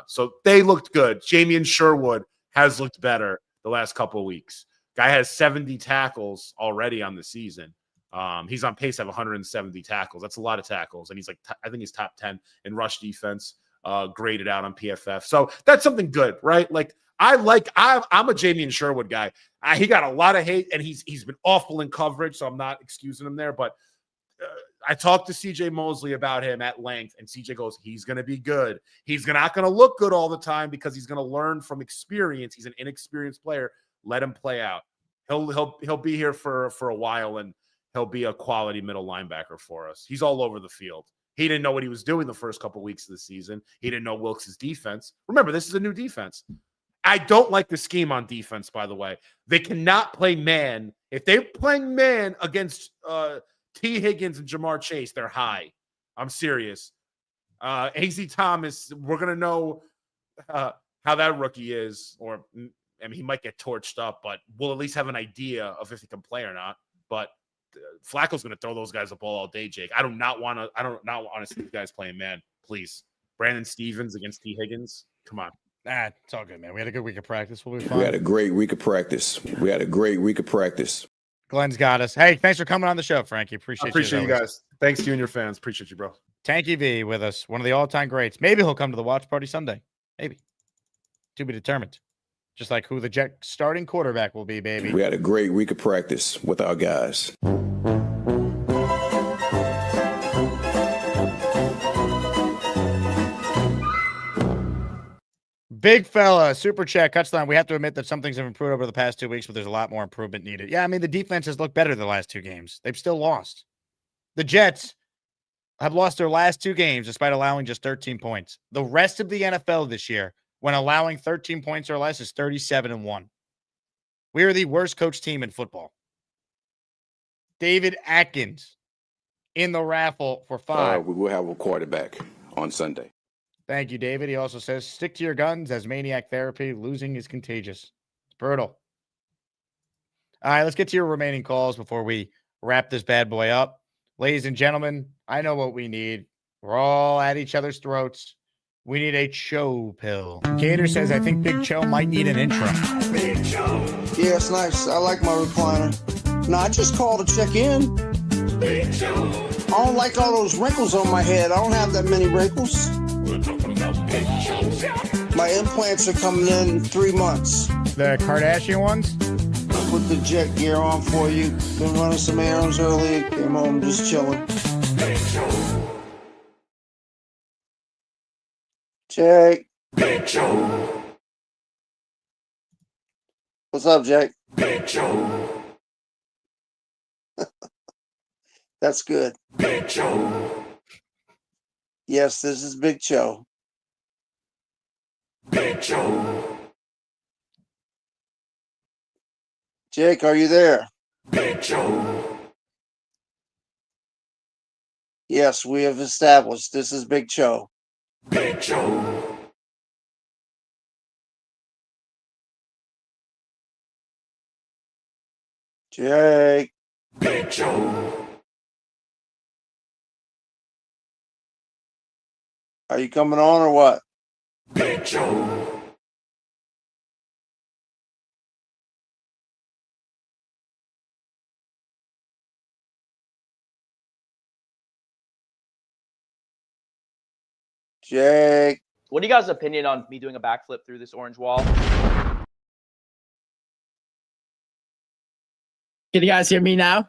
So they looked good. Jamien Sherwood has looked better the last couple of weeks. Guy has 70 tackles already on the season. He's on pace to have 170 tackles. That's a lot of tackles. And he's I think he's top 10 in rush defense, graded out on PFF. So that's something good, right? I'm a Jamien Sherwood guy. He got a lot of hate and he's been awful in coverage. So I'm not excusing him there, but I talked to CJ Mosley about him at length, and CJ goes, he's going to be good. He's not going to look good all the time because he's going to learn from experience. He's an inexperienced player. Let him play out. He'll be here for a while, and he'll be a quality middle linebacker for us. He's all over the field. He didn't know what he was doing the first couple of weeks of the season. He didn't know Wilkes' defense. Remember, this is a new defense. I don't like the scheme on defense, by the way. They cannot play man. If they're playing man against T. Higgins and Jamar Chase, they're high. I'm serious. A.Z. Thomas, we're going to know how that rookie is, or he might get torched up, but we'll at least have an idea of if he can play or not. But Flacco's going to throw those guys the ball all day, Jake. I do not want to see these guys playing man, please. Brandon Stevens against T. Higgins. Come on. It's all good, man. We had a good week of practice. We'll be fine. We had a great week of practice. Glenn's got us. Hey, thanks for coming on the show, Frankie. Appreciate you guys. Thanks to you and your fans. Appreciate you, bro. Frankie V with us, one of the all-time greats. Maybe he'll come to the watch party Sunday. Maybe. To be determined. Just like who the Jet starting quarterback will be, baby. We had a great week of practice with our guys. Big fella, super chat, touchdown. We have to admit that some things have improved over the past 2 weeks, but there's a lot more improvement needed. Yeah, the defense has looked better the last 2 games. They've still lost. The Jets have lost their last 2 games despite allowing just 13 points. The rest of the NFL this year, when allowing 13 points or less, is 37-1. We are the worst coach team in football. David Atkins in the raffle for 5. We will have a quarterback on Sunday. Thank you, David. He also says, stick to your guns as maniac therapy. Losing is contagious. It's brutal. All right, let's get to your remaining calls before we wrap this bad boy up. Ladies and gentlemen, I know what we need. We're all at each other's throats. We need a Cho pill. Gator says, I think Big Cho might need an intro. Big Cho. Yeah, it's nice. I like my recliner. No, I just called to check in. Big Cho. I don't like all those wrinkles on my head. I don't have that many wrinkles. My implants are coming in 3 months. The Kardashian ones? Put the jet gear on for you. Been running some errands early. Came home just chilling. Jake. Big Show. What's up, Jake? Big Show. That's good. Big Show. Yes, this is Big Show. Big Show. Jake, are you there? Big Show. Yes, we have established this is Big Show. Big Show. Jake. Big Show. Are you coming on or what? Big Show. Jake. What do you guys' opinion on me doing a backflip through this orange wall? Can you guys hear me now?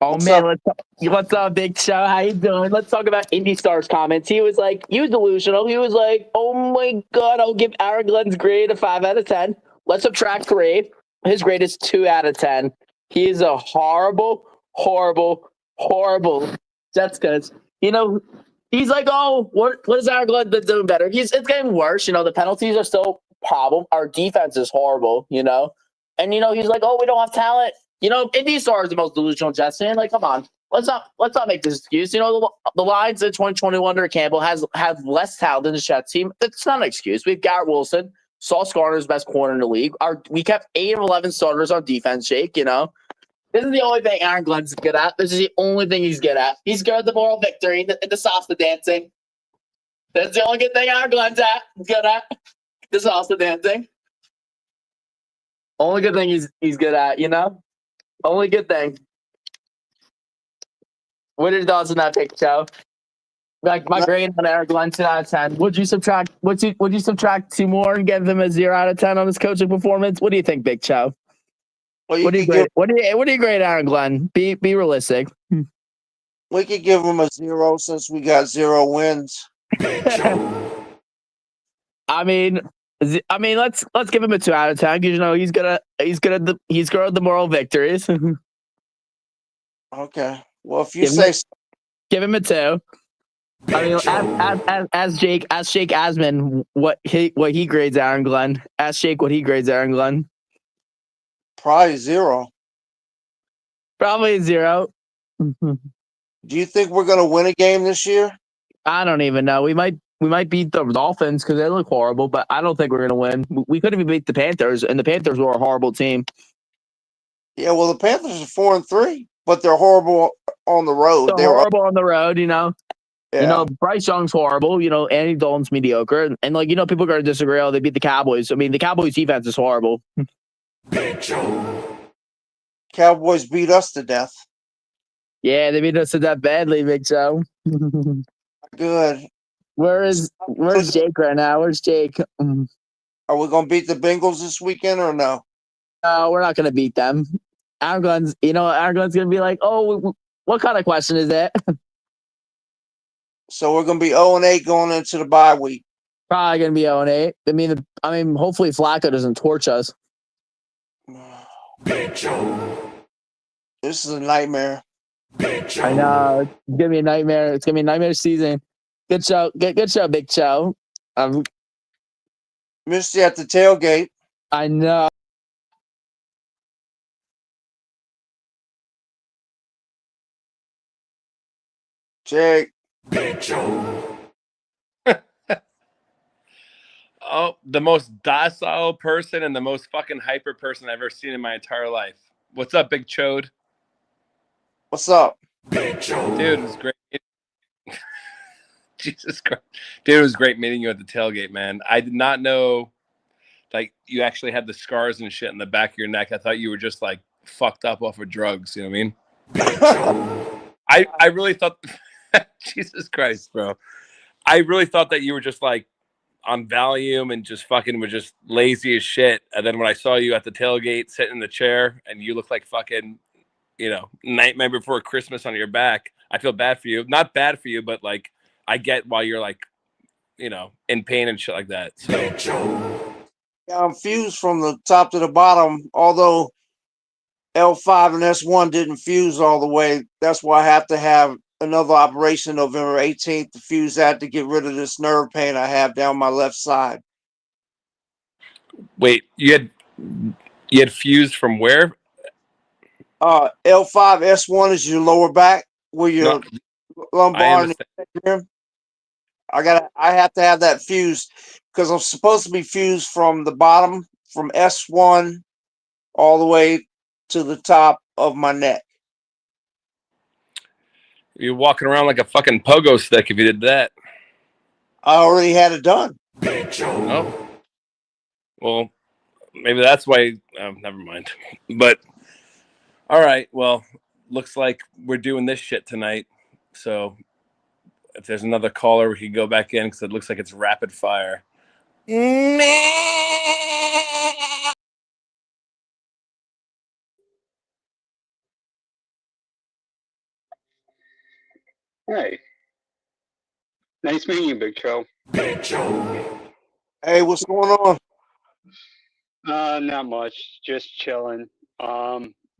Oh What's man, up? what's up, Big Show? How you doing? Let's talk about Indy Star's comments. He was delusional. He was like, oh my God, I'll give Aaron Glenn's grade a 5 out of 10. Let's subtract 3. His grade is 2 out of 10. He is a horrible, horrible, horrible Jets coach. He's like, oh, what has Aaron Glenn been doing better? It's getting worse. The penalties are still a problem. Our defense is horrible, And, he's like, oh, we don't have talent. You know, Indy Star is the most delusional Jets fan. Like, come on. Let's not make this excuse. You know, the Lions in 2021 under Campbell have less talent than the Jets team. It's not an excuse. We have Garrett Wilson, Sauce Gardner's best corner in the league. We kept 8 of 11 starters on defense, Jake, you know. This is the only thing Aaron Glenn's good at. This is the only thing he's good at. He's good at the moral victory and the salsa dancing. That's the only good thing Aaron Glenn's good at. The salsa dancing. Only good thing he's good at, you know? Only good thing. What are your thoughts on that pick, Joe? Like my grade on Aaron Glenn, 10 out of 10. Would you subtract 2 more and give him a 0 out of 10 on his coaching performance? What do you think, Big Joe? Well, What do you grade Aaron Glenn? Be realistic. We could give him a 0 since we got 0 wins. I mean, let's give him a 2 out of 10 because you know he's good at the moral victories. Okay. Well, if you say so. Give him a 2. I mean, ask Jake Asman what he grades Aaron Glenn. Ask Jake what he grades Aaron Glenn. Probably 0. Probably 0. Do you think we're going to win a game this year? I don't even know. We might beat the Dolphins because they look horrible, but I don't think we're going to win. We could even beat the Panthers, and the Panthers were a horrible team. Yeah, well, the Panthers are 4-3, but they're horrible on the road. They're horrible on the road, you know. Yeah. You know, Bryce Young's horrible. You know, Andy Dalton's mediocre. And like, you know, people are going to disagree. Oh, they beat the Cowboys. I mean, the Cowboys defense is horrible. Cowboys beat us to death. Yeah, they beat us to death badly, Big Joe. Good. Where's Jake right now? Where's Jake? Are we going to beat the Bengals this weekend or no? No, we're not going to beat them. Aaron Glenn's going to be like, oh, what kind of question is that? So we're going to be 0-8 going into the bye week. Probably going to be 0-8. I mean, hopefully Flacco doesn't torch us. This is a nightmare. I know. It's going to be a nightmare. It's going to be a nightmare season. Good show. Good show, Big Show. Missed you at the tailgate. I know. Jake. Oh, the most docile person and the most fucking hyper person I've ever seen in my entire life. What's up, Big Chode? What's up? Dude, it was great. Jesus Christ. Dude, it was great meeting you at the tailgate, man. I did not know, like, you actually had the scars and shit in the back of your neck. I thought you were just, like, fucked up off of drugs. You know what I mean? I really thought... Jesus Christ, bro. I really thought that you were just, like, on Valium and just fucking were just lazy as shit. And then when I saw you at the tailgate sitting in the chair and you look like fucking, you know, Nightmare Before Christmas on your back, I feel bad for you. Not bad for you, but like I get why you're like, you know, in pain and shit like that. So yeah, I'm fused from the top to the bottom, although L5 and S1 didn't fuse all the way. That's why I have to have another operation November 18th to fuse that to get rid of this nerve pain I have down my left side. Wait, you had fused from where? L5 S1 is your lower back where your lumbar and your I have to have that fused because I'm supposed to be fused from the bottom from S1 all the way to the top of my neck. You're walking around like a fucking pogo stick if you did that. I already had it done. Oh. Well, maybe that's why. Never mind. But, all right. Well, looks like we're doing this shit tonight. So, if there's another caller, we can go back in because it looks like it's rapid fire. Hey. Nice meeting you, Big Joe. Hey, what's going on? Not much. Just chilling.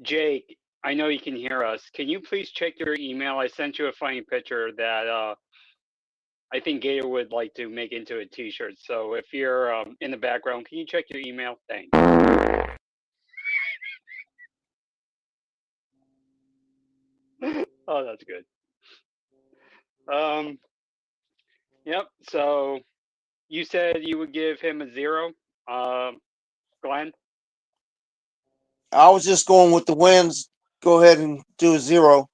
Jake, I know you can hear us. Can you please check your email? I sent you a funny picture that I think Gator would like to make into a t-shirt. So if you're in the background, can you check your email? Thanks. Oh, that's good. Yep. So you said you would give him a 0, Glenn. I was just going with the wins. Go ahead and do a 0.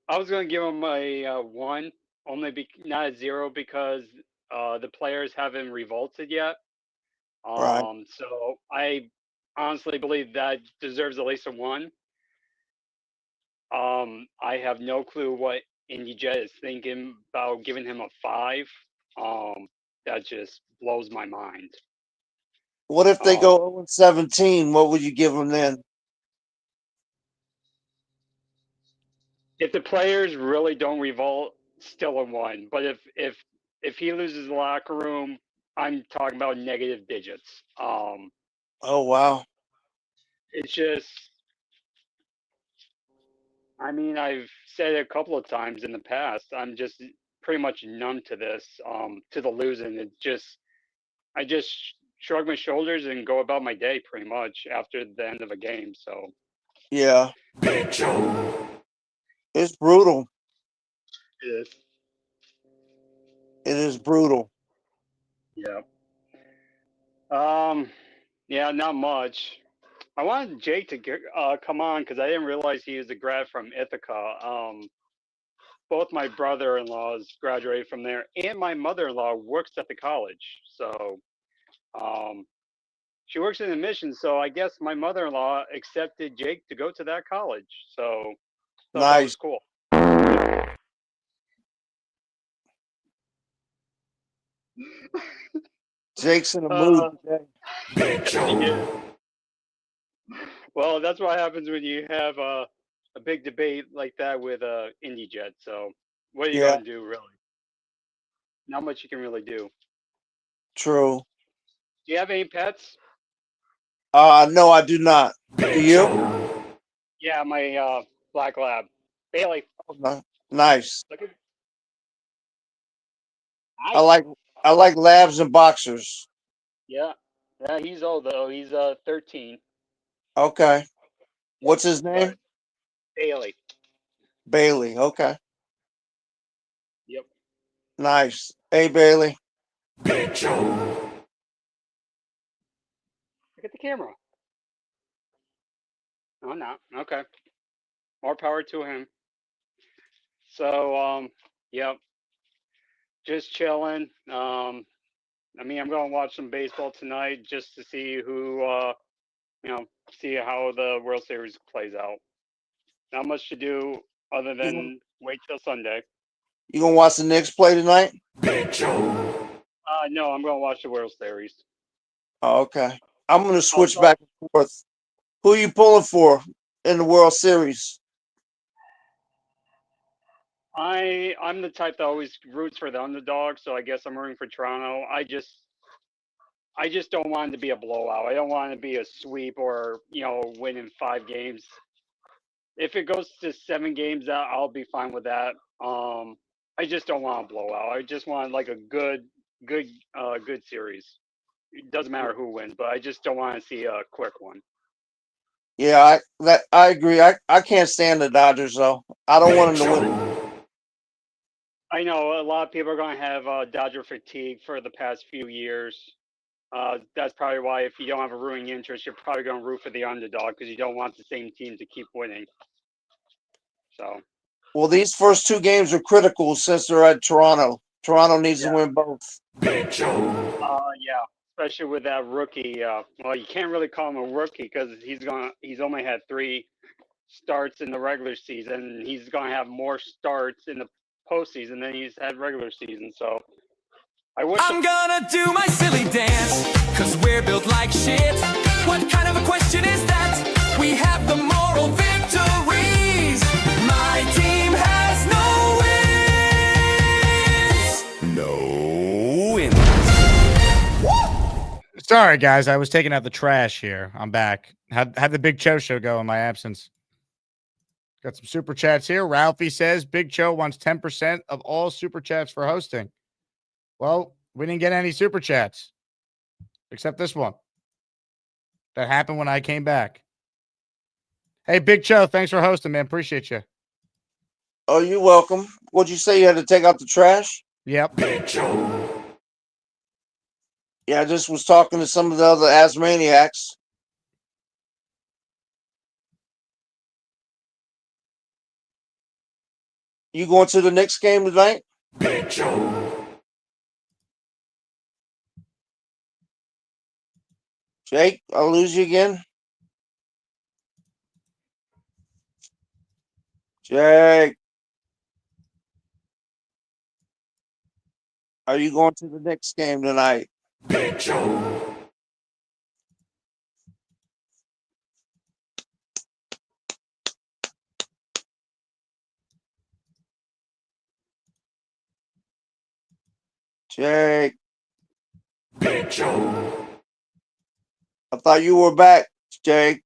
I was going to give him a 1, not a 0 because the players haven't revolted yet. Right. So I honestly believe that deserves at least a 1. I have no clue what IndyJet is thinking about giving him a 5. That just blows my mind. What if they go 0-17? What would you give them then? If the players really don't revolt, still a 1. But if he loses the locker room, I'm talking about negative digits. Oh wow. It's just, I mean, I've said it a couple of times in the past. I'm just pretty much numb to this, to the losing. I just shrug my shoulders and go about my day pretty much after the end of a game. So Yeah. It's brutal. it is. It is brutal. Yeah. Yeah, not much. I wanted Jake to come on because I didn't realize he was a grad from Ithaca. Both my brother-in-laws graduated from there, and my mother-in-law works at the college. So, she works in admissions. So I guess my mother-in-law accepted Jake to go to that college. So, thought that was Nice. cool. Jake's in the mood today. Yeah. Well, that's what happens when you have a big debate like that with IndyJet. So, what are you Yeah. gonna do, really? Not much you can really do. True. Do you have any pets? No, I do not. Do you? Yeah, my black lab, Bailey. Nice. Look at. I like labs and boxers. Yeah, yeah. He's old though. He's 13. Okay. What's his name? But Bailey. Bailey. Okay. Yep. Nice. Hey, Bailey. Look at the camera. Oh no. Okay. More power to him. So yep. Just chilling. I mean, I'm going to watch some baseball tonight just to see who, see how the World Series plays out. Not much to do other than wait till Sunday. You gonna watch the Knicks play tonight? No, I'm going to watch the World Series. Oh, okay. I'm gonna switch back and forth. Who are you pulling for in the World Series? I'm the type that always roots for the underdog, so I guess I'm rooting for Toronto. I just don't want it to be a blowout. I don't want it to be a sweep or win in 5 games. If it goes to 7 games, I'll be fine with that. I just don't want a blowout. I just want like a good series. It doesn't matter who wins, but I just don't want to see a quick one. Yeah, I agree. I can't stand the Dodgers though. I don't want them to win. I know a lot of people are going to have Dodger fatigue for the past few years. That's probably why if you don't have a rooting interest, you're probably going to root for the underdog because you don't want the same team to keep winning. So. Well, these first 2 games are critical since they're at Toronto. Toronto needs to win both. Yeah, especially with that rookie. Well, you can't really call him a rookie because he's only had 3 starts in the regular season. He's going to have more starts in the postseason than he's had regular season. So I'm gonna do my silly dance, cause we're built like shit. What kind of a question is that? We have the moral victories. My team has no wins. Sorry, guys. I was taking out the trash here. I'm back. Had the Big Cho show go in my absence. Got some super chats here. Ralphie says Big Cho wants 10% of all super chats for hosting. Well, we didn't get any super chats except this one that happened when I came back. Hey, Big Joe, thanks for hosting, man. Appreciate you. Oh, you're welcome. What'd you say? You had to take out the trash? Yep. Yeah, I just was talking to some of the other Asmaniacs. You going to the next game tonight? Jake, I'll lose you again. Jake, are you going to the next game tonight? Jake. I thought you were back, Jake.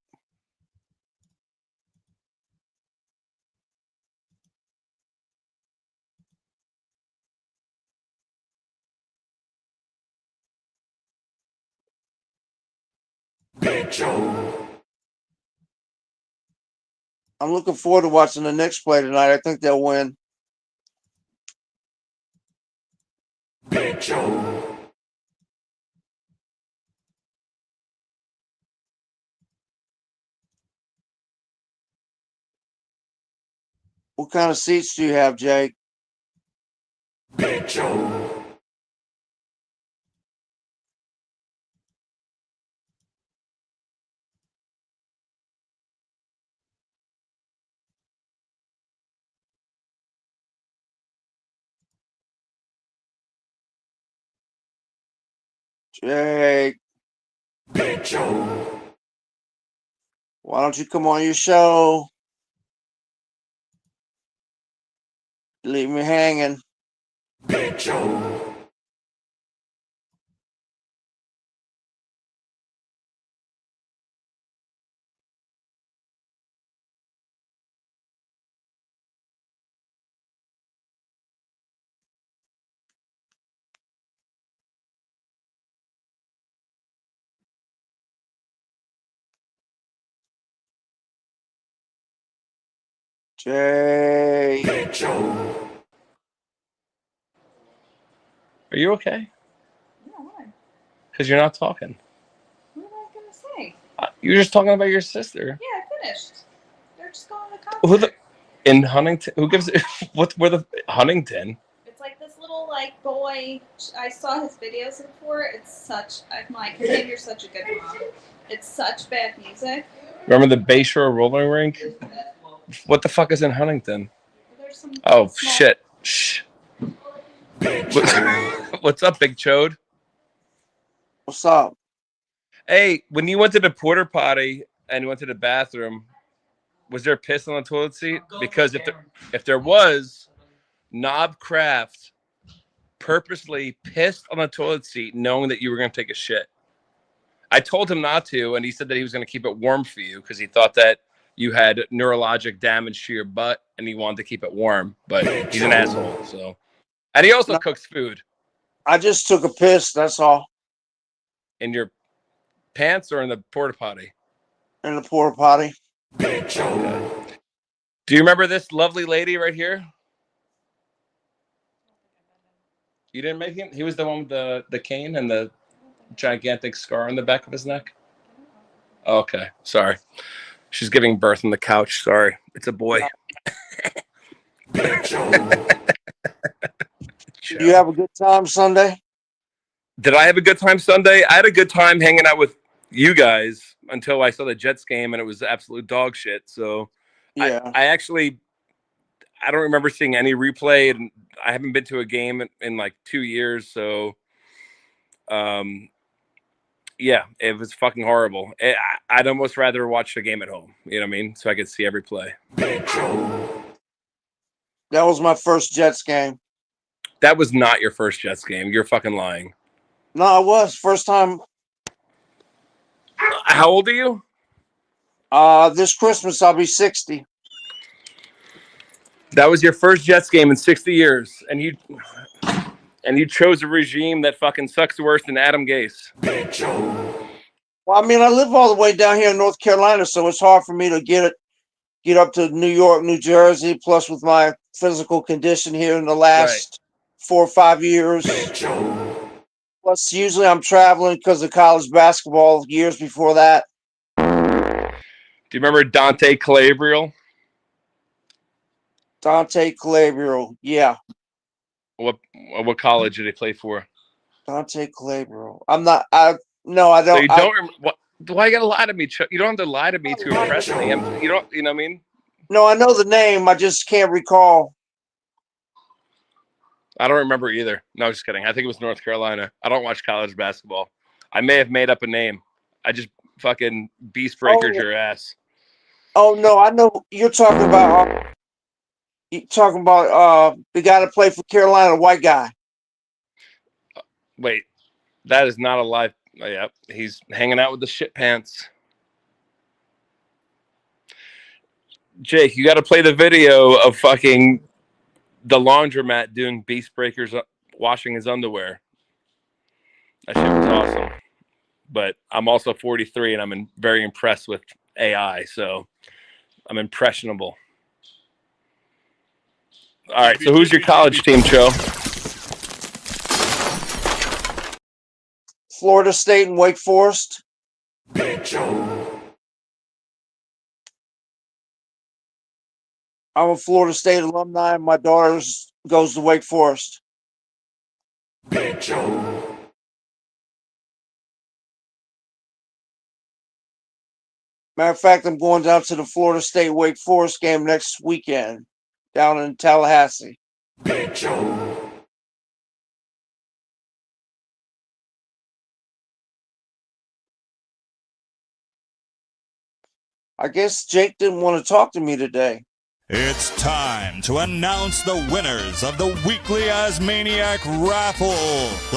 I'm looking forward to watching the next play tonight. I think they'll win. What kind of seats do you have, Jake? Jake. Why don't you come on your show? Leave me hanging. Jake. Are you okay? Because you're not talking. What am I gonna say? You were just talking about your sister. Yeah, I finished. They're just going to concert. Who the in Huntington? Who gives it? What? Where the Huntington? It's like this little boy. I saw his videos before. It's such. I'm like, Tim, you're such a good mom. It's such bad music. Remember the Bayshore Rolling Rink? What the fuck is in Huntington? There's some Oh small- shit! Shh. What's up, Big Chode? What's up? Hey, when you went to the porta potty and you went to the bathroom, was there piss on the toilet seat? Because if there was, Knob Craft purposely pissed on the toilet seat knowing that you were going to take a shit. I told him not to, and he said that he was going to keep it warm for you because he thought that you had neurologic damage to your butt and he wanted to keep it warm. But he's an asshole, so. And he also cooks food. I just took a piss, that's all. In your pants or in the porta potty? In the porta potty. Okay. Do you remember this lovely lady right here? You didn't make him? He was the one with the cane and the gigantic scar on the back of his neck? Okay, sorry. She's giving birth on the couch. Sorry. It's a boy. Did you have a good time Sunday? Did I have a good time Sunday? I had a good time hanging out with you guys until I saw the Jets game and it was absolute dog shit. So yeah. I don't remember seeing any replay, and I haven't been to a game in like 2 years. So, yeah, it was fucking horrible. I'd almost rather watch the game at home. You know what I mean? So I could see every play. That was my first Jets game. That was not your first Jets game. You're fucking lying. No, it was. First time. How old are you? This Christmas I'll be 60. That was your first Jets game in 60 years. And you chose a regime that fucking sucks worse than Adam Gase. Well, I mean, I live all the way down here in North Carolina, so it's hard for me to get it get up to New York, New Jersey. Plus, with my physical condition here in the last 4 or 5 years. Plus, usually I'm traveling because of college basketball years before that. Do you remember Dante Calabriel? Dante Calabriel, yeah. What college did he play for? Dante Calabriel. No, I don't. So you don't. Why you gotta lie to me, Chuck? You don't have to lie to me to impress me. You don't. You know what I mean? No, I know the name. I just can't recall. I don't remember either. No, just kidding. I think it was North Carolina. I don't watch college basketball. I may have made up a name. I just fucking beast breakered your ass. Oh no, I know you're talking about. You're talking about the guy that played for Carolina, the white guy. Wait, that is not a live. Oh, yeah, he's hanging out with the shit pants. Jake, you got to play the video of fucking the laundromat doing beast breakers, washing his underwear. That shit was awesome. But I'm also 43 and I'm very impressed with AI, so I'm impressionable. All right, so who's your college team, Cho? Florida State and Wake Forest. I'm a Florida State alumni. My daughter goes to Wake Forest. Matter of fact, I'm going down to the Florida State Wake Forest game next weekend down in Tallahassee. I guess Jake didn't want to talk to me today. It's time to announce the winners of the weekly Asmaniac raffle.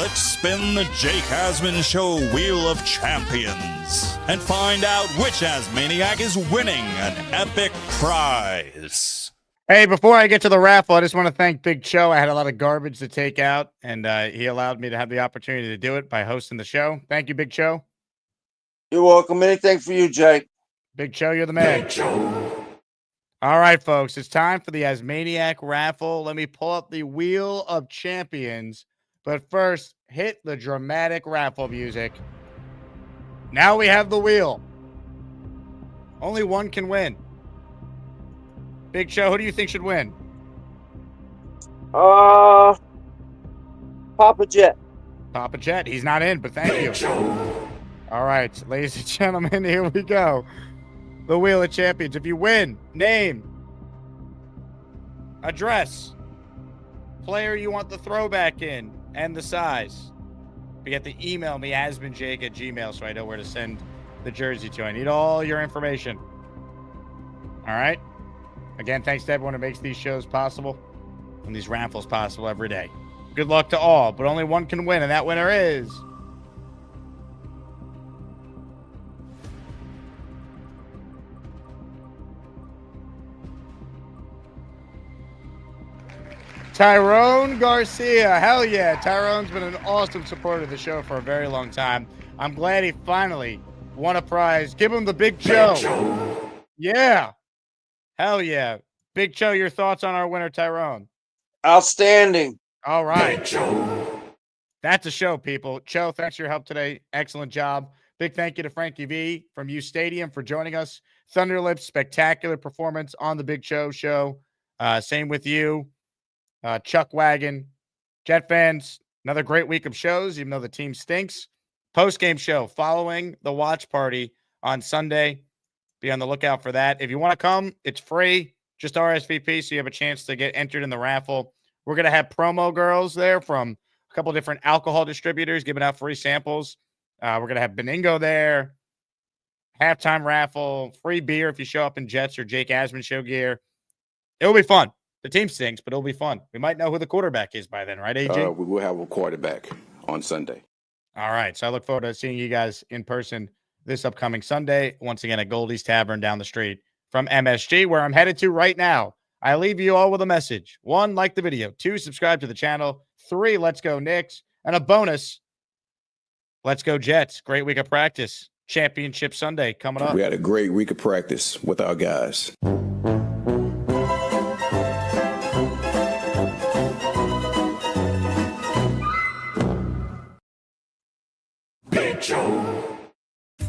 Let's spin the Jake Asman Show Wheel of Champions and find out which Asmaniac is winning an epic prize. Hey, before I get to the raffle, I just want to thank Big Cho. I had a lot of garbage to take out, and he allowed me to have the opportunity to do it by hosting the show. Thank you, Big Cho. You're welcome. Anything for you, Jake. Big Cho, you're the man. All right, folks, it's time for the Asmaniac raffle. Let me pull up the Wheel of Champions. But first, hit the dramatic raffle music. Now we have the wheel. Only one can win. Big Show, who do you think should win? Papa Jet. Papa Jet. He's not in, but thank you. All right, ladies and gentlemen, here we go. The Wheel of Champions. If you win, name, address, player you want the throwback in, and the size. You get to email me, asmanjake@gmail.com, so I know where to send the jersey to. I need all your information. All right? Again, thanks to everyone who makes these shows possible and these raffles possible every day. Good luck to all, but only one can win, and that winner is... Tyrone Garcia. Hell yeah. Tyrone's been an awesome supporter of the show for a very long time. I'm glad he finally won a prize. Give him the Big Cho. Yeah. Hell yeah. Big Cho, your thoughts on our winner, Tyrone? Outstanding. All right. That's a show, people. Cho, thanks for your help today. Excellent job. Big thank you to Frankie V from uSTADIUM for joining us. Thunderlips, spectacular performance on the Big Cho show. Same with you. Chuck Wagon, Jet fans, another great week of shows, even though the team stinks. Post-game show following the watch party on Sunday. Be on the lookout for that. If you want to come, it's free. Just RSVP, so you have a chance to get entered in the raffle. We're going to have promo girls there from a couple different alcohol distributors giving out free samples. We're going to have Beningo there. Halftime raffle, free beer if you show up in Jets or Jake Asman show gear. It'll be fun. The team stinks, but it'll be fun. We might know who the quarterback is by then, right, AJ? We will have a quarterback on Sunday. All right. So I look forward to seeing you guys in person this upcoming Sunday. Once again, at Goldies Tavern down the street from MSG, where I'm headed to right now. I leave you all with a message. 1, like the video. 2, subscribe to the channel. 3, let's go Knicks. And a bonus, let's go Jets. Great week of practice. Championship Sunday coming up. We had a great week of practice with our guys.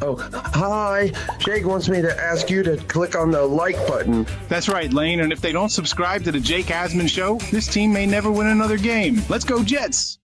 Oh, hi. Jake wants me to ask you to click on the like button. That's right, Lane. And if they don't subscribe to the Jake Asman Show, this team may never win another game. Let's go, Jets!